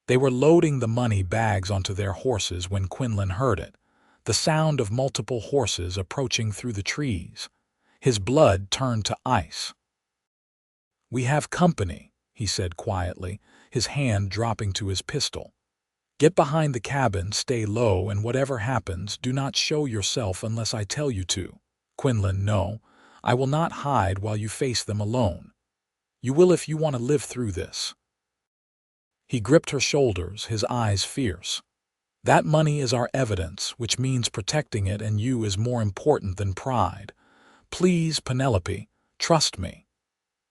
They were loading the money bags onto their horses when Quinlan heard it, the sound of multiple horses approaching through the trees. His blood turned to ice. "We have company," he said quietly, his hand dropping to his pistol. "Get behind the cabin, stay low, and whatever happens, do not show yourself unless I tell you to." "Quinlan, no. I will not hide while you face them alone. You will if you want to live through this." He gripped her shoulders, his eyes fierce. "That money is our evidence, which means protecting it and you is more important than pride. Please, Penelope, trust me."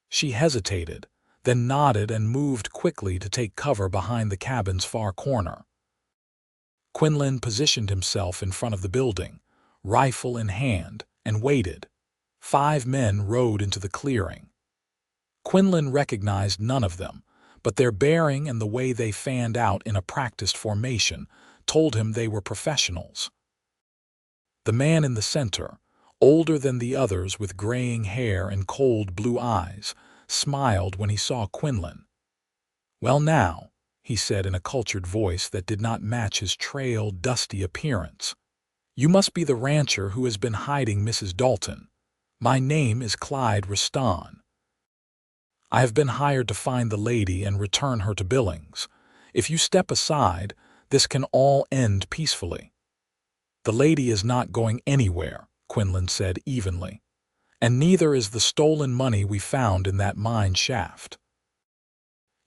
She hesitated, then nodded and moved quickly to take cover behind the cabin's far corner. Quinlan positioned himself in front of the building, rifle in hand, and waited. 5 men rode into the clearing. Quinlan recognized none of them, but their bearing and the way they fanned out in a practiced formation told him they were professionals. The man in the center, older than the others with graying hair and cold blue eyes, smiled when he saw Quinlan. "Well now," he said in a cultured voice that did not match his trail, dusty appearance. "You must be the rancher who has been hiding Mrs. Dalton. My name is Clyde Riston. I have been hired to find the lady and return her to Billings. If you step aside, this can all end peacefully." "The lady is not going anywhere," Quinlan said evenly. "And neither is the stolen money we found in that mine shaft.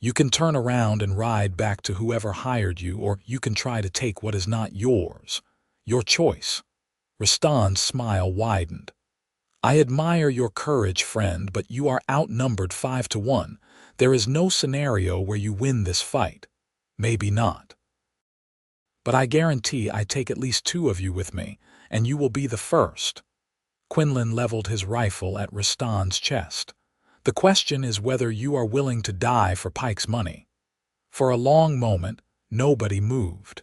You can turn around and ride back to whoever hired you, or you can try to take what is not yours. Your choice." Riston's smile widened. "I admire your courage, friend, but you are outnumbered 5-1. There is no scenario where you win this fight. Maybe not. But I guarantee I take at least 2 of you with me, and you will be the first." Quinlan leveled his rifle at Riston's chest. "The question is whether you are willing to die for Pike's money." For a long moment, nobody moved.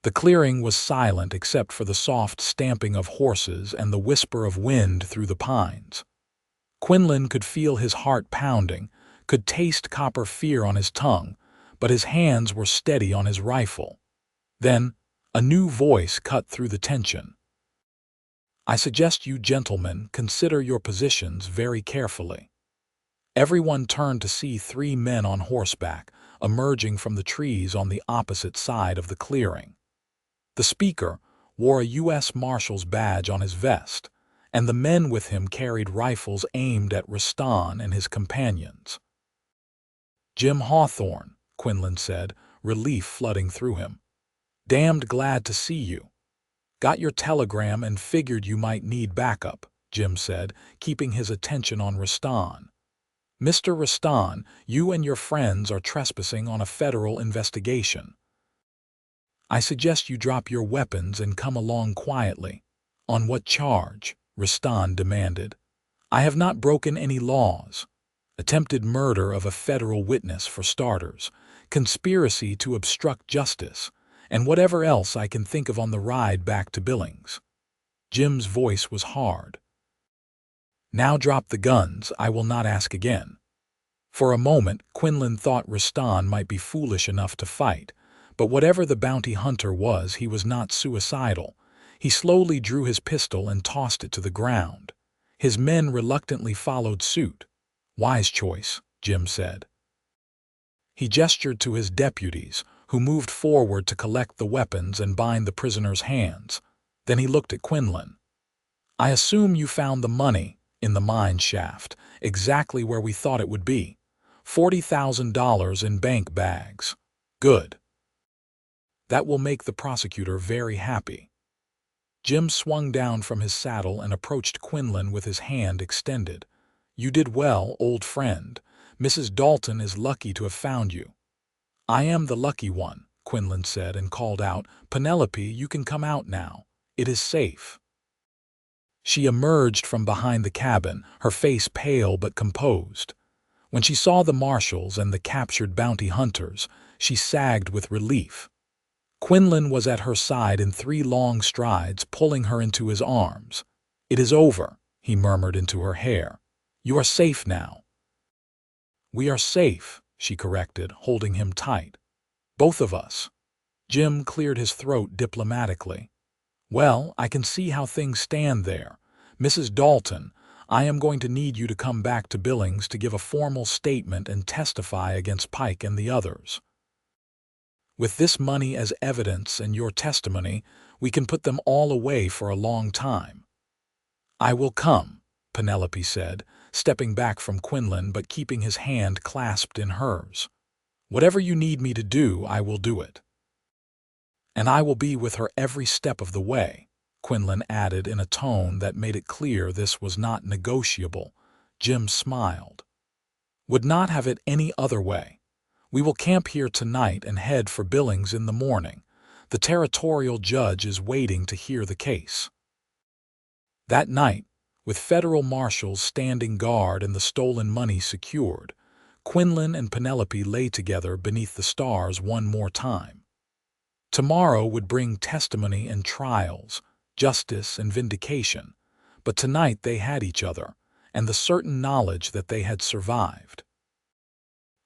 The clearing was silent except for the soft stamping of horses and the whisper of wind through the pines. Quinlan could feel his heart pounding, could taste copper fear on his tongue, but his hands were steady on his rifle. Then, a new voice cut through the tension. "I suggest you gentlemen consider your positions very carefully." Everyone turned to see 3 men on horseback emerging from the trees on the opposite side of the clearing. The speaker wore a U.S. Marshal's badge on his vest, and the men with him carried rifles aimed at Riston and his companions. Jim Hawthorne, Quinlan said, relief flooding through him. Damned glad to see you. Got your telegram and figured you might need backup, Jim said, keeping his attention on Rastan. Mr. Rastan, you and your friends are trespassing on a federal investigation. I suggest you drop your weapons and come along quietly. On what charge? Rastan demanded. I have not broken any laws. Attempted murder of a federal witness for starters, conspiracy to obstruct justice, and whatever else I can think of on the ride back to Billings. Jim's voice was hard. Now drop the guns, I will not ask again. For a moment, Quinlan thought Rastan might be foolish enough to fight, but whatever the bounty hunter was, he was not suicidal. He slowly drew his pistol and tossed it to the ground. His men reluctantly followed suit. Wise choice, Jim said. He gestured to his deputies, who moved forward to collect the weapons and bind the prisoner's hands. Then he looked at Quinlan. I assume you found the money in the mine shaft, exactly where we thought it would be. $40,000 in bank bags. Good. That will make the prosecutor very happy. Jim swung down from his saddle and approached Quinlan with his hand extended. You did well, old friend. Mrs. Dalton is lucky to have found you. I am the lucky one, Quinlan said and called out, Penelope, you can come out now. It is safe. She emerged from behind the cabin, her face pale but composed. When she saw the marshals and the captured bounty hunters, she sagged with relief. Quinlan was at her side in 3 long strides, pulling her into his arms. It is over, he murmured into her hair. You are safe now. We are safe, she corrected, holding him tight. Both of us. Jim cleared his throat diplomatically. Well, I can see how things stand there. Mrs. Dalton, I am going to need you to come back to Billings to give a formal statement and testify against Pike and the others. With this money as evidence and your testimony, we can put them all away for a long time. I will come, Penelope said, stepping back from Quinlan but keeping his hand clasped in hers. Whatever you need me to do, I will do it. And I will be with her every step of the way, Quinlan added in a tone that made it clear this was not negotiable. Jim smiled. Would not have it any other way. We will camp here tonight and head for Billings in the morning. The territorial judge is waiting to hear the case. That night, with federal marshals standing guard and the stolen money secured, Quinlan and Penelope lay together beneath the stars one more time. Tomorrow would bring testimony and trials, justice and vindication, but tonight they had each other and the certain knowledge that they had survived.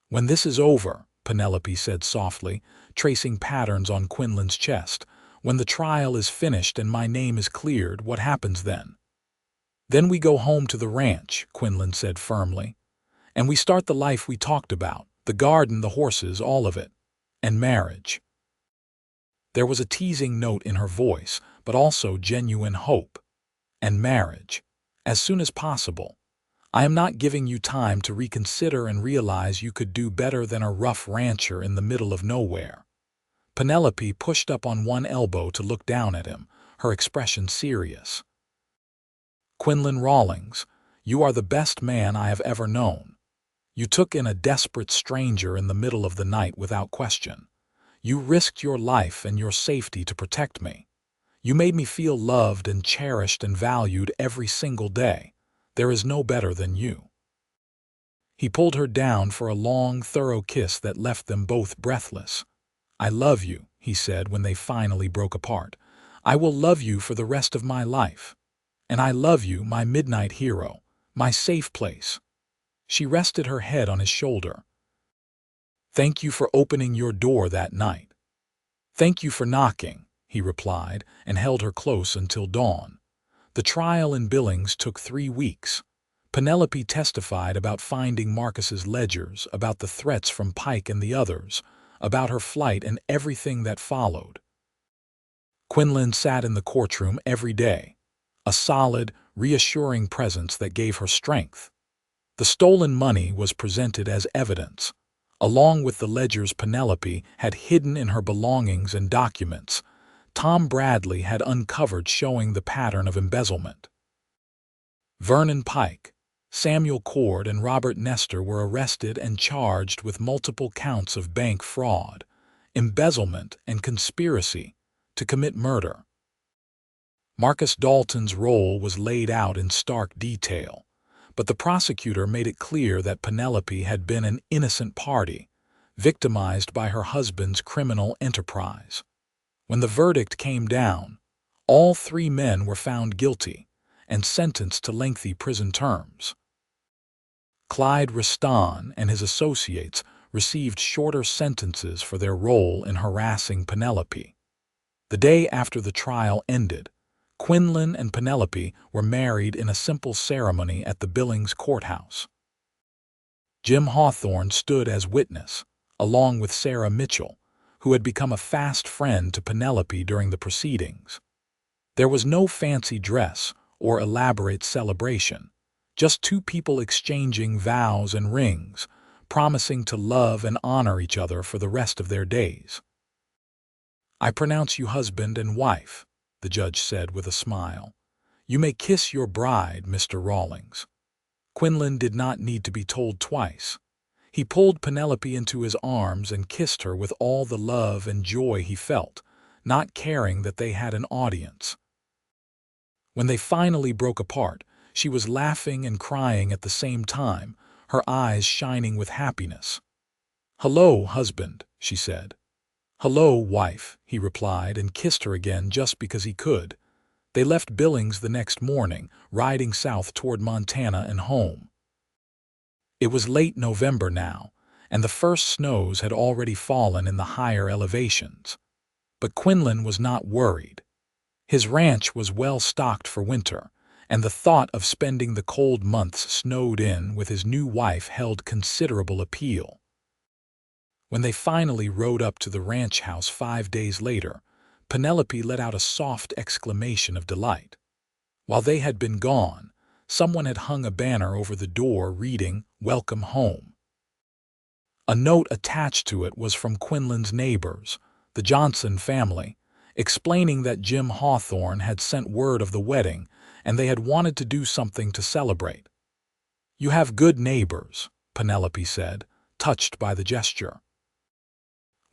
When this is over, Penelope said softly, tracing patterns on Quinlan's chest, when the trial is finished and my name is cleared, what happens then? Then we go home to the ranch, Quinlan said firmly, and we start the life we talked about, the garden, the horses, all of it, and marriage. There was a teasing note in her voice, but also genuine hope. And marriage. As soon as possible. I am not giving you time to reconsider and realize you could do better than a rough rancher in the middle of nowhere. Penelope pushed up on one elbow to look down at him, her expression serious. Quinlan Rawlings, you are the best man I have ever known. You took in a desperate stranger in the middle of the night without question. You risked your life and your safety to protect me. You made me feel loved and cherished and valued every single day. There is no better than you. He pulled her down for a long, thorough kiss that left them both breathless. I love you, he said when they finally broke apart. I will love you for the rest of my life. And I love you, my midnight hero, my safe place. She rested her head on his shoulder. Thank you for opening your door that night. Thank you for knocking, he replied, and held her close until dawn. The trial in Billings took 3 weeks. Penelope testified about finding Marcus's ledgers, about the threats from Pike and the others, about her flight and everything that followed. Quinlan sat in the courtroom every day, a solid, reassuring presence that gave her strength. The stolen money was presented as evidence, Along with the ledgers Penelope had hidden in her belongings and documents, Tom Bradley had uncovered showing the pattern of embezzlement. Vernon Pike, Samuel Cord, and Robert Nestor were arrested and charged with multiple counts of bank fraud, embezzlement, and conspiracy to commit murder. Marcus Dalton's role was laid out in stark detail, but the prosecutor made it clear that Penelope had been an innocent party, victimized by her husband's criminal enterprise. When the verdict came down, all three men were found guilty and sentenced to lengthy prison terms. Clyde Riston and his associates received shorter sentences for their role in harassing Penelope. The day after the trial ended, Quinlan and Penelope were married in a simple ceremony at the Billings courthouse. Jim Hawthorne stood as witness, along with Sarah Mitchell, who had become a fast friend to Penelope during the proceedings. There was no fancy dress or elaborate celebration, just two people exchanging vows and rings, promising to love and honor each other for the rest of their days. "I pronounce you husband and wife," the judge said with a smile. "You may kiss your bride, Mr. Rawlings." Quinlan did not need to be told twice. He pulled Penelope into his arms and kissed her with all the love and joy he felt, not caring that they had an audience. When they finally broke apart, she was laughing and crying at the same time, her eyes shining with happiness. "Hello, husband," she said. "Hello, wife," he replied and kissed her again just because he could. They left Billings the next morning, riding south toward Montana and home. It was late November now, and the first snows had already fallen in the higher elevations. But Quinlan was not worried. His ranch was well stocked for winter, and the thought of spending the cold months snowed in with his new wife held considerable appeal. When they finally rode up to the ranch house 5 days later, Penelope let out a soft exclamation of delight. While they had been gone, someone had hung a banner over the door reading, "Welcome home." A note attached to it was from Quinlan's neighbors, the Johnson family, explaining that Jim Hawthorne had sent word of the wedding and they had wanted to do something to celebrate. "You have good neighbors," Penelope said, touched by the gesture.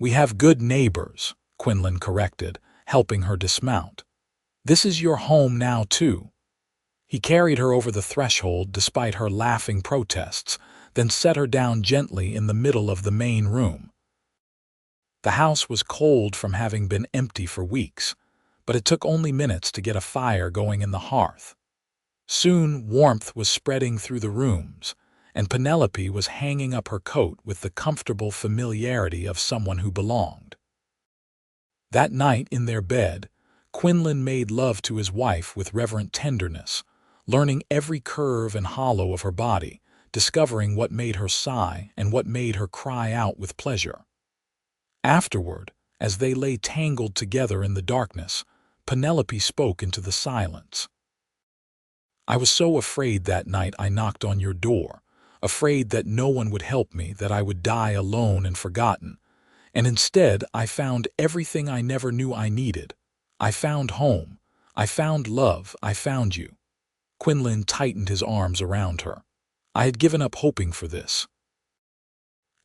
"We have good neighbors," Quinlan corrected, helping her dismount. "This is your home now, too." He carried her over the threshold despite her laughing protests, then set her down gently in the middle of the main room. The house was cold from having been empty for weeks, but it took only minutes to get a fire going in the hearth. Soon warmth was spreading through the rooms, and Penelope was hanging up her coat with the comfortable familiarity of someone who belonged. That night in their bed, Quinlan made love to his wife with reverent tenderness, learning every curve and hollow of her body, discovering what made her sigh and what made her cry out with pleasure. Afterward, as they lay tangled together in the darkness, Penelope spoke into the silence. "I was so afraid that night I knocked on your door, afraid that no one would help me, that I would die alone and forgotten. And instead I found everything I never knew I needed. I found home. I found love. I found you." Quinlan tightened his arms around her. "I had given up hoping for this.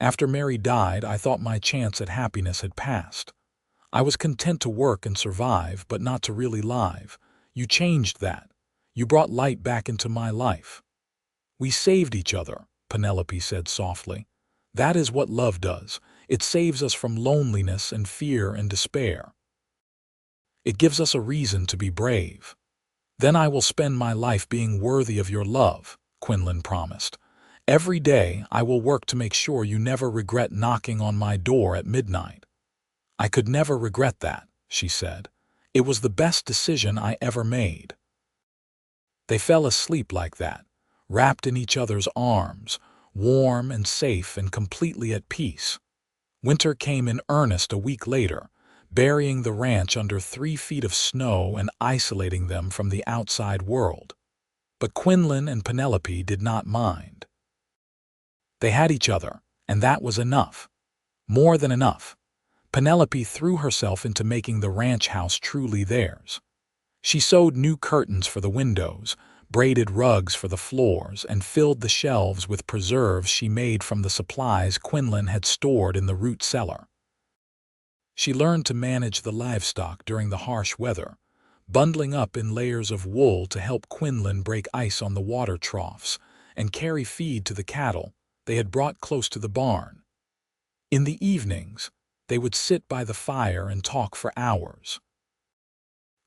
After Mary died, I thought my chance at happiness had passed. I was content to work and survive, but not to really live. You changed that. You brought light back into my life." "We saved each other," Penelope said softly. "That is what love does. It saves us from loneliness and fear and despair. It gives us a reason to be brave." "Then I will spend my life being worthy of your love," Quinlan promised. "Every day I will work to make sure you never regret knocking on my door at midnight." "I could never regret that," she said. "It was the best decision I ever made." They fell asleep like that, wrapped in each other's arms, warm and safe and completely at peace. Winter came in earnest a week later, burying the ranch under 3 feet of snow and isolating them from the outside world. But Quinlan and Penelope did not mind. They had each other, And that was enough. More than enough. Penelope threw herself into making the ranch house truly theirs. She sewed new curtains for the windows, braided rugs for the floors, and filled the shelves with preserves she made from the supplies Quinlan had stored in the root cellar. She learned to manage the livestock during the harsh weather, bundling up in layers of wool to help Quinlan break ice on the water troughs and carry feed to the cattle they had brought close to the barn. In the evenings, they would sit by the fire and talk for hours.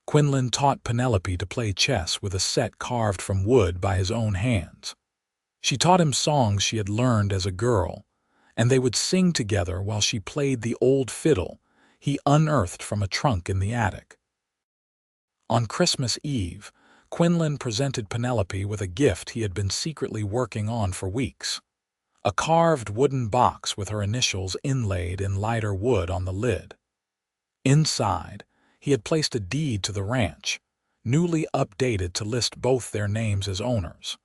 Quinlan taught Penelope to play chess with a set carved from wood by his own hands. She taught him songs she had learned as a girl, and they would sing together while she played the old fiddle he unearthed from a trunk in the attic. On Christmas Eve, Quinlan presented Penelope with a gift he had been secretly working on for weeks: a carved wooden box with her initials inlaid in lighter wood on the lid. Inside, he had placed a deed to the ranch, newly updated to list both their names as owners.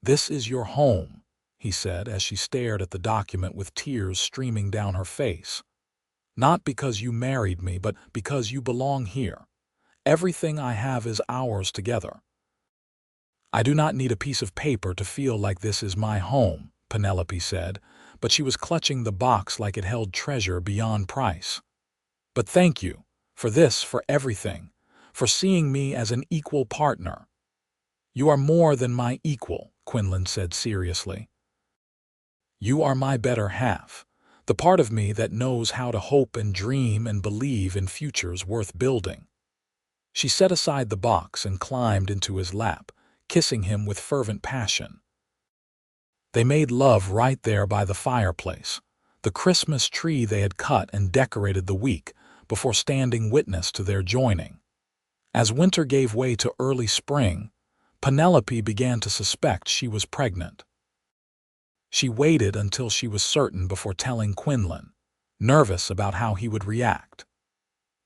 "This is your home," he said as she stared at the document with tears streaming down her face. "Not because you married me, but because you belong here. Everything I have is ours together." "I do not need a piece of paper to feel like this is my home," Penelope said, but she was clutching the box like it held treasure beyond price. "But thank you, for this, for everything, for seeing me as an equal partner." "You are more than my equal," Quinlan said seriously. "You are my better half, the part of me that knows how to hope and dream and believe in futures worth building." She set aside the box and climbed into his lap, kissing him with fervent passion. They made love right there by the fireplace, the Christmas tree they had cut and decorated the week before standing witness to their joining. As winter gave way to early spring, Penelope began to suspect she was pregnant. She waited until she was certain before telling Quinlan, nervous about how he would react.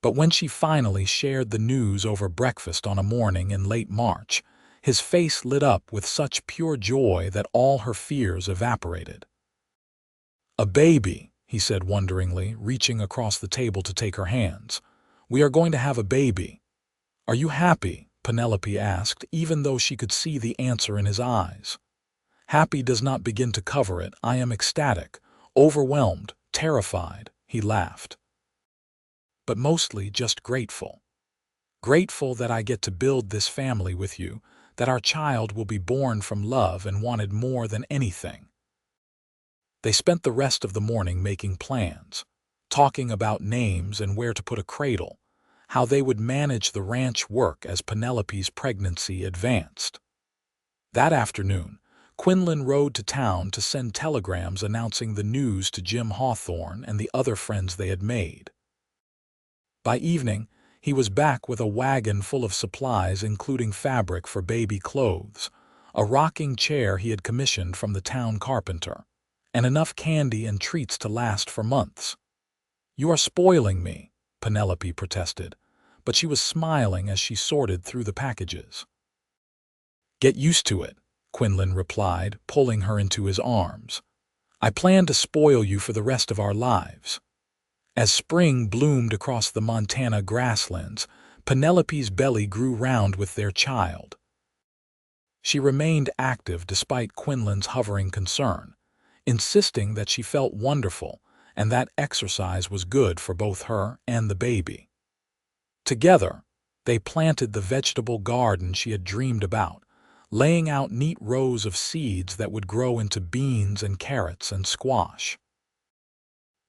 But when she finally shared the news over breakfast on a morning in late March, his face lit up with such pure joy that all her fears evaporated. "A baby," he said wonderingly, reaching across the table to take her hands. "We are going to have a baby." "Are you happy?" Penelope asked, even though she could see the answer in his eyes. "Happy does not begin to cover it. I am ecstatic, overwhelmed, terrified," he laughed. "But mostly just grateful. Grateful that I get to build this family with you, that our child will be born from love and wanted more than anything." They spent the rest of the morning making plans, talking about names and where to put a cradle, how they would manage the ranch work as Penelope's pregnancy advanced. That afternoon, Quinlan rode to town to send telegrams announcing the news to Jim Hawthorne and the other friends they had made. By evening, he was back with a wagon full of supplies including fabric for baby clothes, a rocking chair he had commissioned from the town carpenter, and enough candy and treats to last for months. "You are spoiling me," Penelope protested, but she was smiling as she sorted through the packages. "Get used to it," Quinlan replied, pulling her into his arms. "I plan to spoil you for the rest of our lives." As spring bloomed across the Montana grasslands, Penelope's belly grew round with their child. She remained active despite Quinlan's hovering concern, insisting that she felt wonderful and that exercise was good for both her and the baby. Together, they planted the vegetable garden she had dreamed about, laying out neat rows of seeds that would grow into beans and carrots and squash.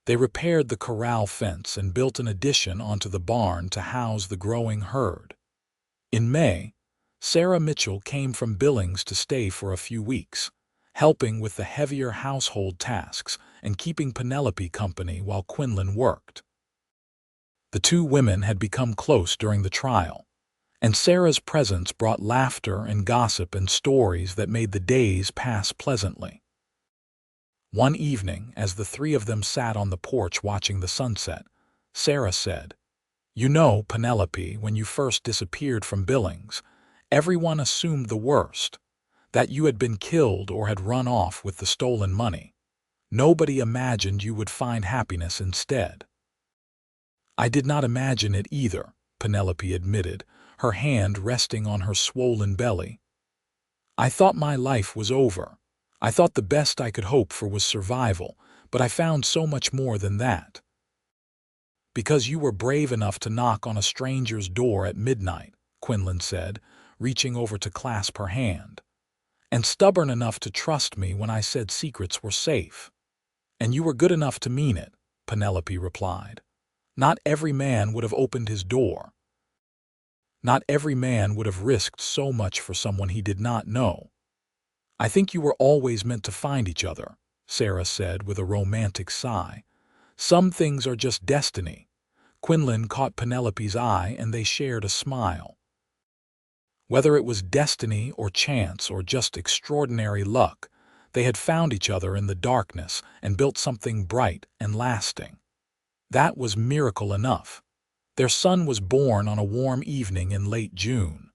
They repaired the corral fence and built an addition onto the barn to house the growing herd. In May, Sarah Mitchell came from Billings to stay for a few weeks, helping with the heavier household tasks and keeping Penelope company while Quinlan worked. The two women had become close during the trial, and Sarah's presence brought laughter and gossip and stories that made the days pass pleasantly. One evening, as the three of them sat on the porch watching the sunset, Sarah said, "You know, Penelope, when you first disappeared from Billings, everyone assumed the worst, that you had been killed or had run off with the stolen money. Nobody imagined you would find happiness instead." "I did not imagine it either," Penelope admitted, her hand resting on her swollen belly. "I thought my life was over. I thought the best I could hope for was survival, but I found so much more than that." "Because you were brave enough to knock on a stranger's door at midnight," Quinlan said, reaching over to clasp her hand. "And stubborn enough to trust me when I said secrets were safe." "And you were good enough to mean it," Penelope replied. "Not every man would have opened his door. Not every man would have risked so much for someone he did not know." "I think you were always meant to find each other," Sarah said with a romantic sigh. "Some things are just destiny." Quinlan caught Penelope's eye and they shared a smile. Whether it was destiny or chance or just extraordinary luck, they had found each other in the darkness and built something bright and lasting. That was miracle enough. Their son was born on a warm evening in late June.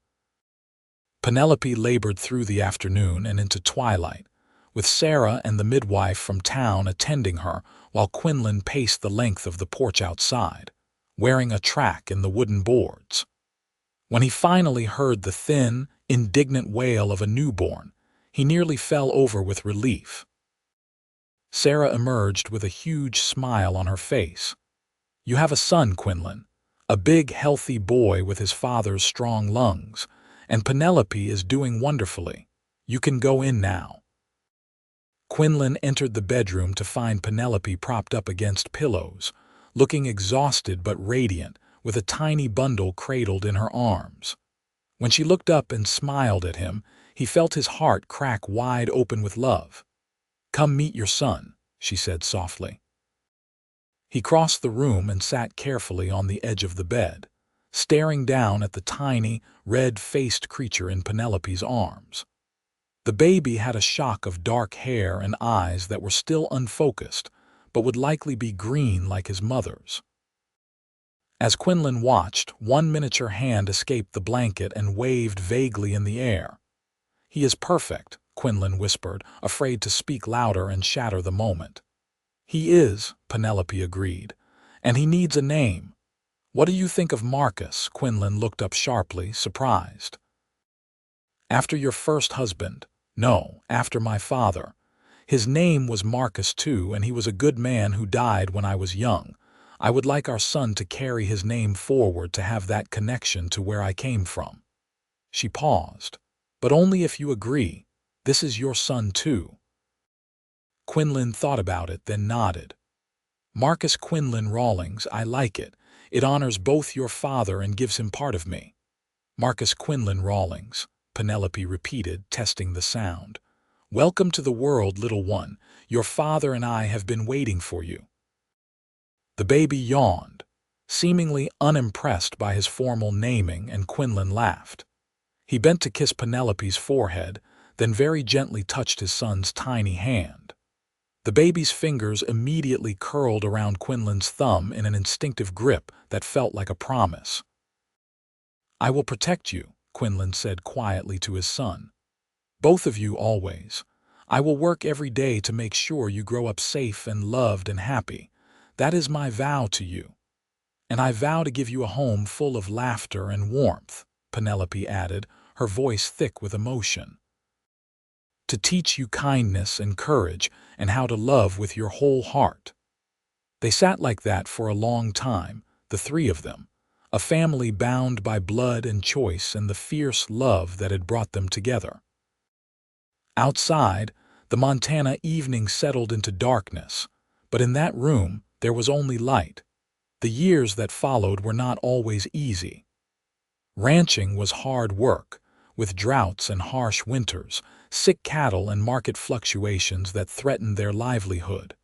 Penelope labored through the afternoon and into twilight, with Sarah and the midwife from town attending her while Quinlan paced the length of the porch outside, wearing a track in the wooden boards. When he finally heard the thin, indignant wail of a newborn, he nearly fell over with relief. Sarah emerged with a huge smile on her face. "You have a son, Quinlan, a big, healthy boy with his father's strong lungs, and Penelope is doing wonderfully. You can go in now." Quinlan entered the bedroom to find Penelope propped up against pillows, looking exhausted but radiant, with a tiny bundle cradled in her arms. When she looked up and smiled at him, he felt his heart crack wide open with love. "Come meet your son," she said softly. He crossed the room and sat carefully on the edge of the bed, staring down at the tiny, red-faced creature in Penelope's arms. The baby had a shock of dark hair and eyes that were still unfocused, but would likely be green like his mother's. As Quinlan watched, one miniature hand escaped the blanket and waved vaguely in the air. "He is perfect," Quinlan whispered, afraid to speak louder and shatter the moment. "He is," Penelope agreed, "and he needs a name." "What do you think of Marcus?" Quinlan looked up sharply, surprised. "After your first husband." "No, after my father. His name was Marcus too, and he was a good man who died when I was young. I would like our son to carry his name forward to have that connection to where I came from." She paused. "But only if you agree. This is your son too." Quinlan thought about it, then nodded. "Marcus Quinlan Rawlings, I like it. It honors both your father and gives him part of me." "Marcus Quinlan Rawlings," Penelope repeated, testing the sound. "Welcome to the world, little one. Your father and I have been waiting for you." The baby yawned, seemingly unimpressed by his formal naming, and Quinlan laughed. He bent to kiss Penelope's forehead, then very gently touched his son's tiny hand. The baby's fingers immediately curled around Quinlan's thumb in an instinctive grip that felt like a promise. "I will protect you," Quinlan said quietly to his son. "Both of you always. I will work every day to make sure you grow up safe and loved and happy. That is my vow to you. And I vow to give you a home full of laughter and warmth," Penelope added, her voice thick with emotion. "To teach you kindness and courage and how to love with your whole heart." They sat like that for a long time, the three of them, a family bound by blood and choice and the fierce love that had brought them together. Outside, the Montana evening settled into darkness, but in that room there was only light. The years that followed were not always easy. Ranching was hard work, with droughts and harsh winters, sick cattle and market fluctuations that threatened their livelihood.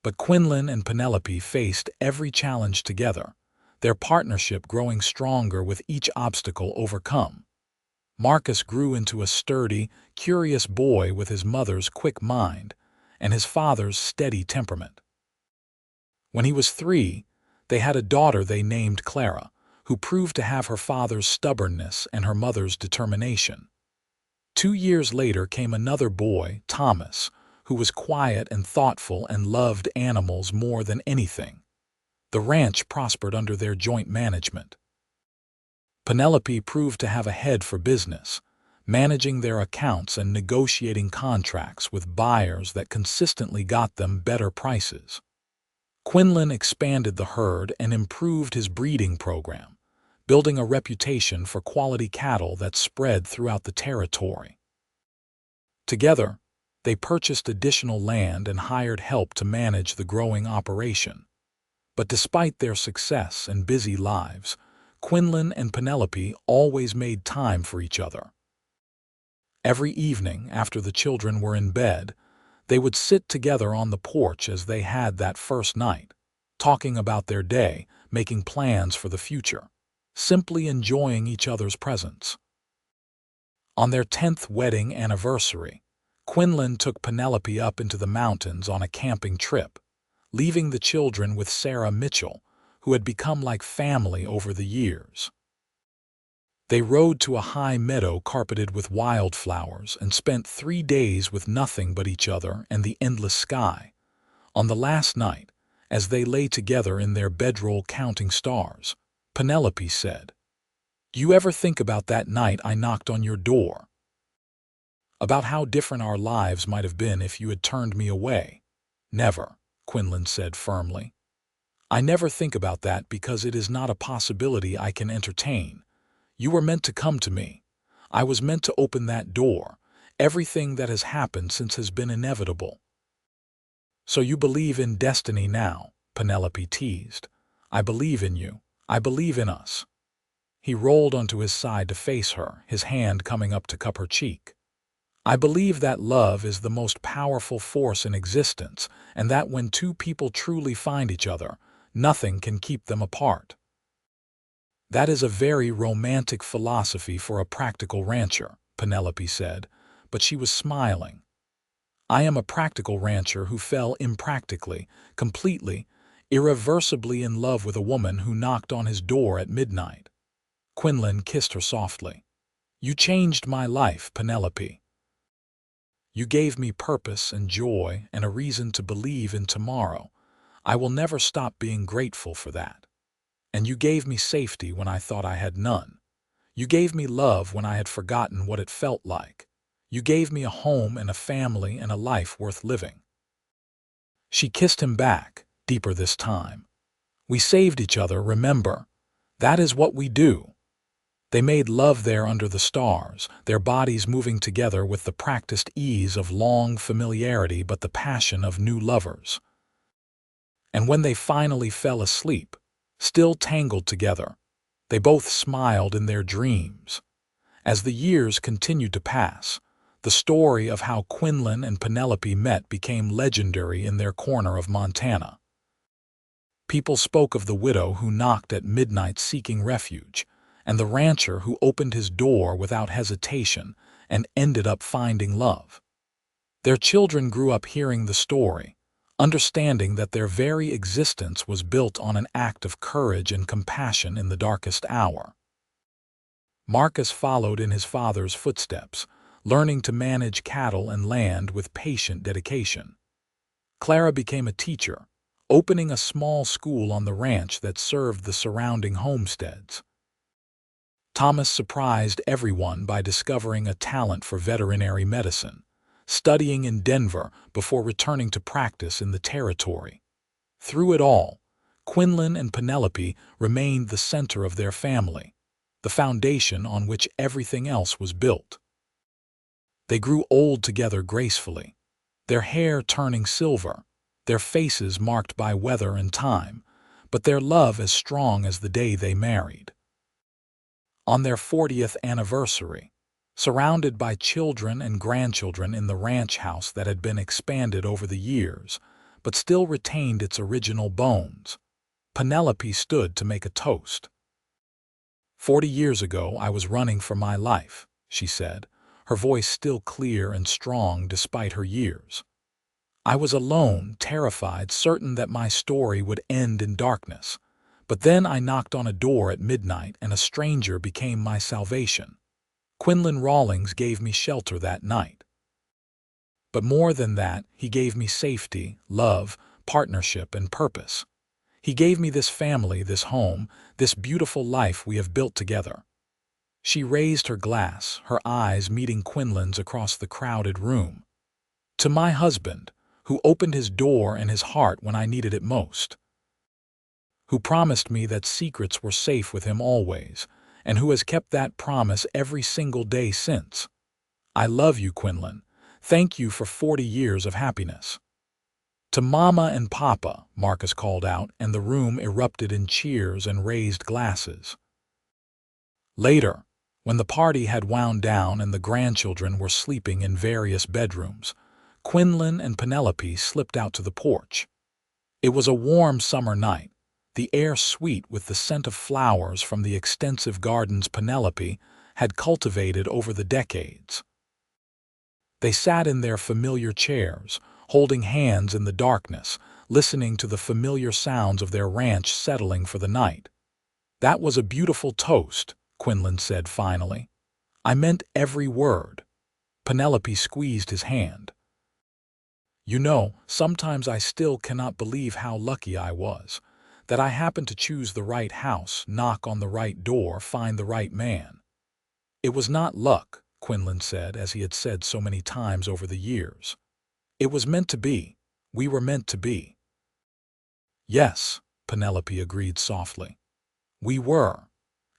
But Quinlan and Penelope faced every challenge together, their partnership growing stronger with each obstacle overcome. Marcus grew into a sturdy, curious boy with his mother's quick mind and his father's steady temperament. When he was 3, they had a daughter they named Clara, who proved to have her father's stubbornness and her mother's determination. 2 years later came another boy, Thomas, who was quiet and thoughtful and loved animals more than anything. The ranch prospered under their joint management. Penelope proved to have a head for business, managing their accounts and negotiating contracts with buyers that consistently got them better prices. Quinlan expanded the herd and improved his breeding program, building a reputation for quality cattle that spread throughout the territory. Together, they purchased additional land and hired help to manage the growing operation. But despite their success and busy lives, Quinlan and Penelope always made time for each other. Every evening, after the children were in bed, they would sit together on the porch as they had that first night, talking about their day, making plans for the future, simply enjoying each other's presence. On their 10th wedding anniversary, Quinlan took Penelope up into the mountains on a camping trip, leaving the children with Sarah Mitchell, who had become like family over the years. They rode to a high meadow carpeted with wildflowers and spent 3 days with nothing but each other and the endless sky. On the last night, as they lay together in their bedroll counting stars, Penelope said, "Do you ever think about that night I knocked on your door? About how different our lives might have been if you had turned me away?" "Never," Quinlan said firmly. "I never think about that because it is not a possibility I can entertain. You were meant to come to me. I was meant to open that door. Everything that has happened since has been inevitable." "So you believe in destiny now," Penelope teased. "I believe in you. I believe in us." He rolled onto his side to face her, his hand coming up to cup her cheek. "I believe that love is the most powerful force in existence, and that when two people truly find each other, nothing can keep them apart." "That is a very romantic philosophy for a practical rancher," Penelope said, but she was smiling. "I am a practical rancher who fell impractically, completely, irreversibly in love with a woman who knocked on his door at midnight." Quinlan kissed her softly. "You changed my life, Penelope. You gave me purpose and joy and a reason to believe in tomorrow. I will never stop being grateful for that. And you gave me safety when I thought I had none. You gave me love when I had forgotten what it felt like. You gave me a home and a family and a life worth living." She kissed him back, deeper this time. "We saved each other, remember? That is what we do." They made love there under the stars, their bodies moving together with the practiced ease of long familiarity but the passion of new lovers. And when they finally fell asleep, still tangled together, they both smiled in their dreams. As the years continued to pass, the story of how Quinlan and Penelope met became legendary in their corner of Montana. People spoke of the widow who knocked at midnight seeking refuge, and the rancher who opened his door without hesitation and ended up finding love. Their children grew up hearing the story, understanding that their very existence was built on an act of courage and compassion in the darkest hour. Marcus followed in his father's footsteps, learning to manage cattle and land with patient dedication. Clara became a teacher, opening a small school on the ranch that served the surrounding homesteads. Thomas surprised everyone by discovering a talent for veterinary medicine, studying in Denver before returning to practice in the territory. Through it all, Quinlan and Penelope remained the center of their family, the foundation on which everything else was built. They grew old together gracefully, their hair turning silver, their faces marked by weather and time, but their love as strong as the day they married. On their 40th anniversary, surrounded by children and grandchildren in the ranch house that had been expanded over the years, but still retained its original bones, Penelope stood to make a toast. "40 years ago, I was running for my life," she said, her voice still clear and strong despite her years. "I was alone, terrified, certain that my story would end in darkness. But then I knocked on a door at midnight and a stranger became my salvation. Quinlan Rawlings gave me shelter that night." But more than that, he gave me safety, love, partnership, and purpose. He gave me this family, this home, this beautiful life we have built together." She raised her glass, her eyes meeting Quinlan's across the crowded room. "To my husband, who opened his door and his heart when I needed it most, who promised me that secrets were safe with him always, and who has kept that promise every single day since. I love you, Quinlan. Thank you for 40 years of happiness." "To Mama and Papa," Marcus called out, and the room erupted in cheers and raised glasses. Later, when the party had wound down and the grandchildren were sleeping in various bedrooms, Quinlan and Penelope slipped out to the porch. It was a warm summer night, the air sweet with the scent of flowers from the extensive gardens Penelope had cultivated over the decades. They sat in their familiar chairs, holding hands in the darkness, listening to the familiar sounds of their ranch settling for the night. "That was a beautiful toast," Quinlan said finally. "I meant every word." Penelope squeezed his hand. "You know, sometimes I still cannot believe how lucky I was, that I happened to choose the right house, knock on the right door, find the right man." "It was not luck," Quinlan said, as he had said so many times over the years. "It was meant to be. We were meant to be." "Yes," Penelope agreed softly. "We were.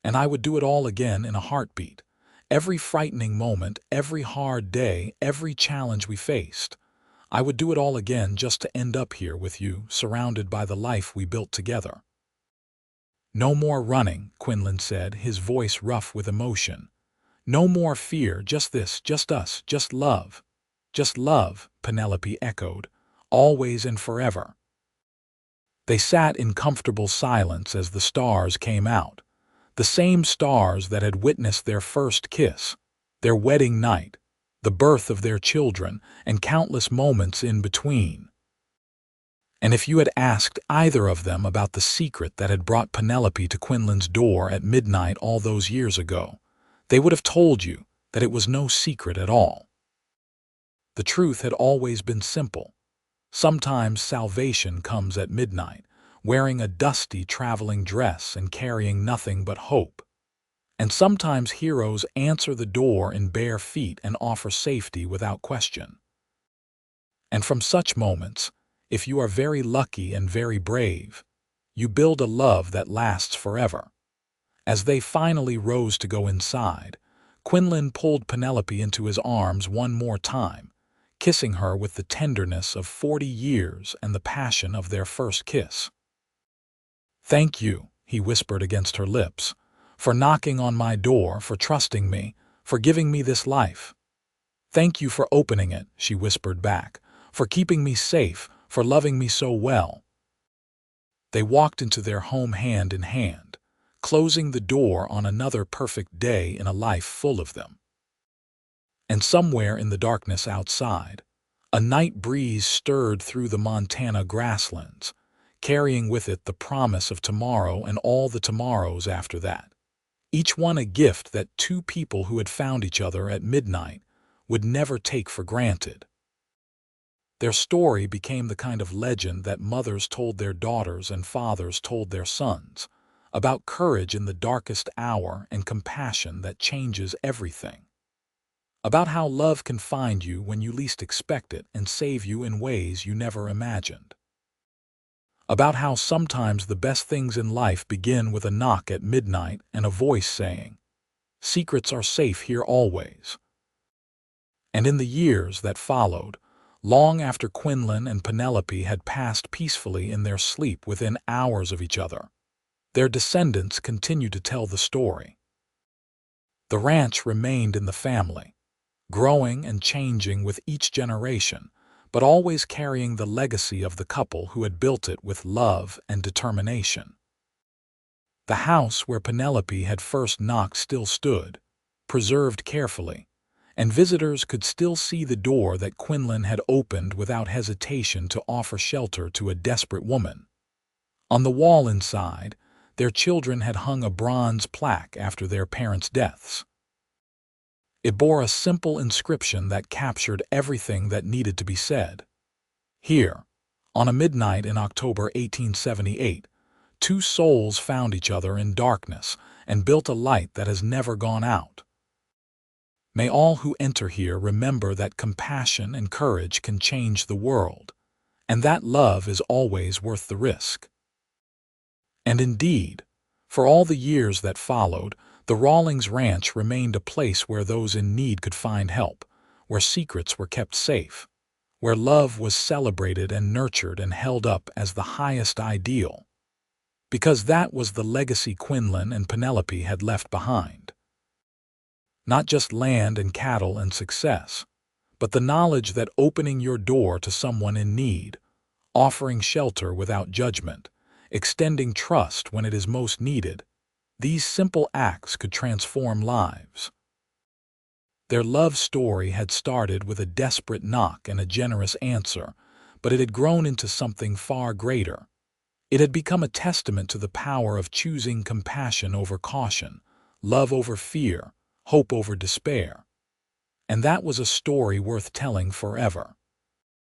And I would do it all again in a heartbeat. Every frightening moment, every hard day, every challenge we faced. I would do it all again just to end up here with you, surrounded by the life we built together." "No more running," Quinlan said, his voice rough with emotion. "No more fear, just this, just us, just love." "Just love," Penelope echoed, "always and forever." They sat in comfortable silence as the stars came out, the same stars that had witnessed their first kiss, their wedding night, the birth of their children, and countless moments in between. And if you had asked either of them about the secret that had brought Penelope to Quinlan's door at midnight all those years ago, they would have told you that it was no secret at all. The truth had always been simple. Sometimes salvation comes at midnight, wearing a dusty traveling dress and carrying nothing but hope. And sometimes heroes answer the door in bare feet and offer safety without question. And from such moments, if you are very lucky and very brave, you build a love that lasts forever. As they finally rose to go inside, Quinlan pulled Penelope into his arms one more time, kissing her with the tenderness of 40 years and the passion of their first kiss. "Thank you," he whispered against her lips, "for knocking on my door, for trusting me, for giving me this life." "Thank you for opening it," she whispered back, "for keeping me safe, for loving me so well." They walked into their home hand in hand, closing the door on another perfect day in a life full of them. And somewhere in the darkness outside, a night breeze stirred through the Montana grasslands, carrying with it the promise of tomorrow and all the tomorrows after that. Each one a gift that two people who had found each other at midnight would never take for granted. Their story became the kind of legend that mothers told their daughters and fathers told their sons, about courage in the darkest hour and compassion that changes everything. About how love can find you when you least expect it and save you in ways you never imagined. About how sometimes the best things in life begin with a knock at midnight and a voice saying, "Secrets are safe here always." And in the years that followed, long after Quinlan and Penelope had passed peacefully in their sleep within hours of each other, their descendants continued to tell the story. The ranch remained in the family, growing and changing with each generation, but always carrying the legacy of the couple who had built it with love and determination. The house where Penelope had first knocked still stood, preserved carefully, and visitors could still see the door that Quinlan had opened without hesitation to offer shelter to a desperate woman. On the wall inside, their children had hung a bronze plaque after their parents' deaths. It bore a simple inscription that captured everything that needed to be said. Here, on a midnight in October 1878, two souls found each other in darkness and built a light that has never gone out. May all who enter here remember that compassion and courage can change the world, and that love is always worth the risk. And indeed, for all the years that followed, the Rawlings Ranch remained a place where those in need could find help, where secrets were kept safe, where love was celebrated and nurtured and held up as the highest ideal. Because that was the legacy Quinlan and Penelope had left behind. Not just land and cattle and success, but the knowledge that opening your door to someone in need, offering shelter without judgment, extending trust when it is most needed, these simple acts could transform lives. Their love story had started with a desperate knock and a generous answer, but it had grown into something far greater. It had become a testament to the power of choosing compassion over caution, love over fear, hope over despair. And that was a story worth telling forever.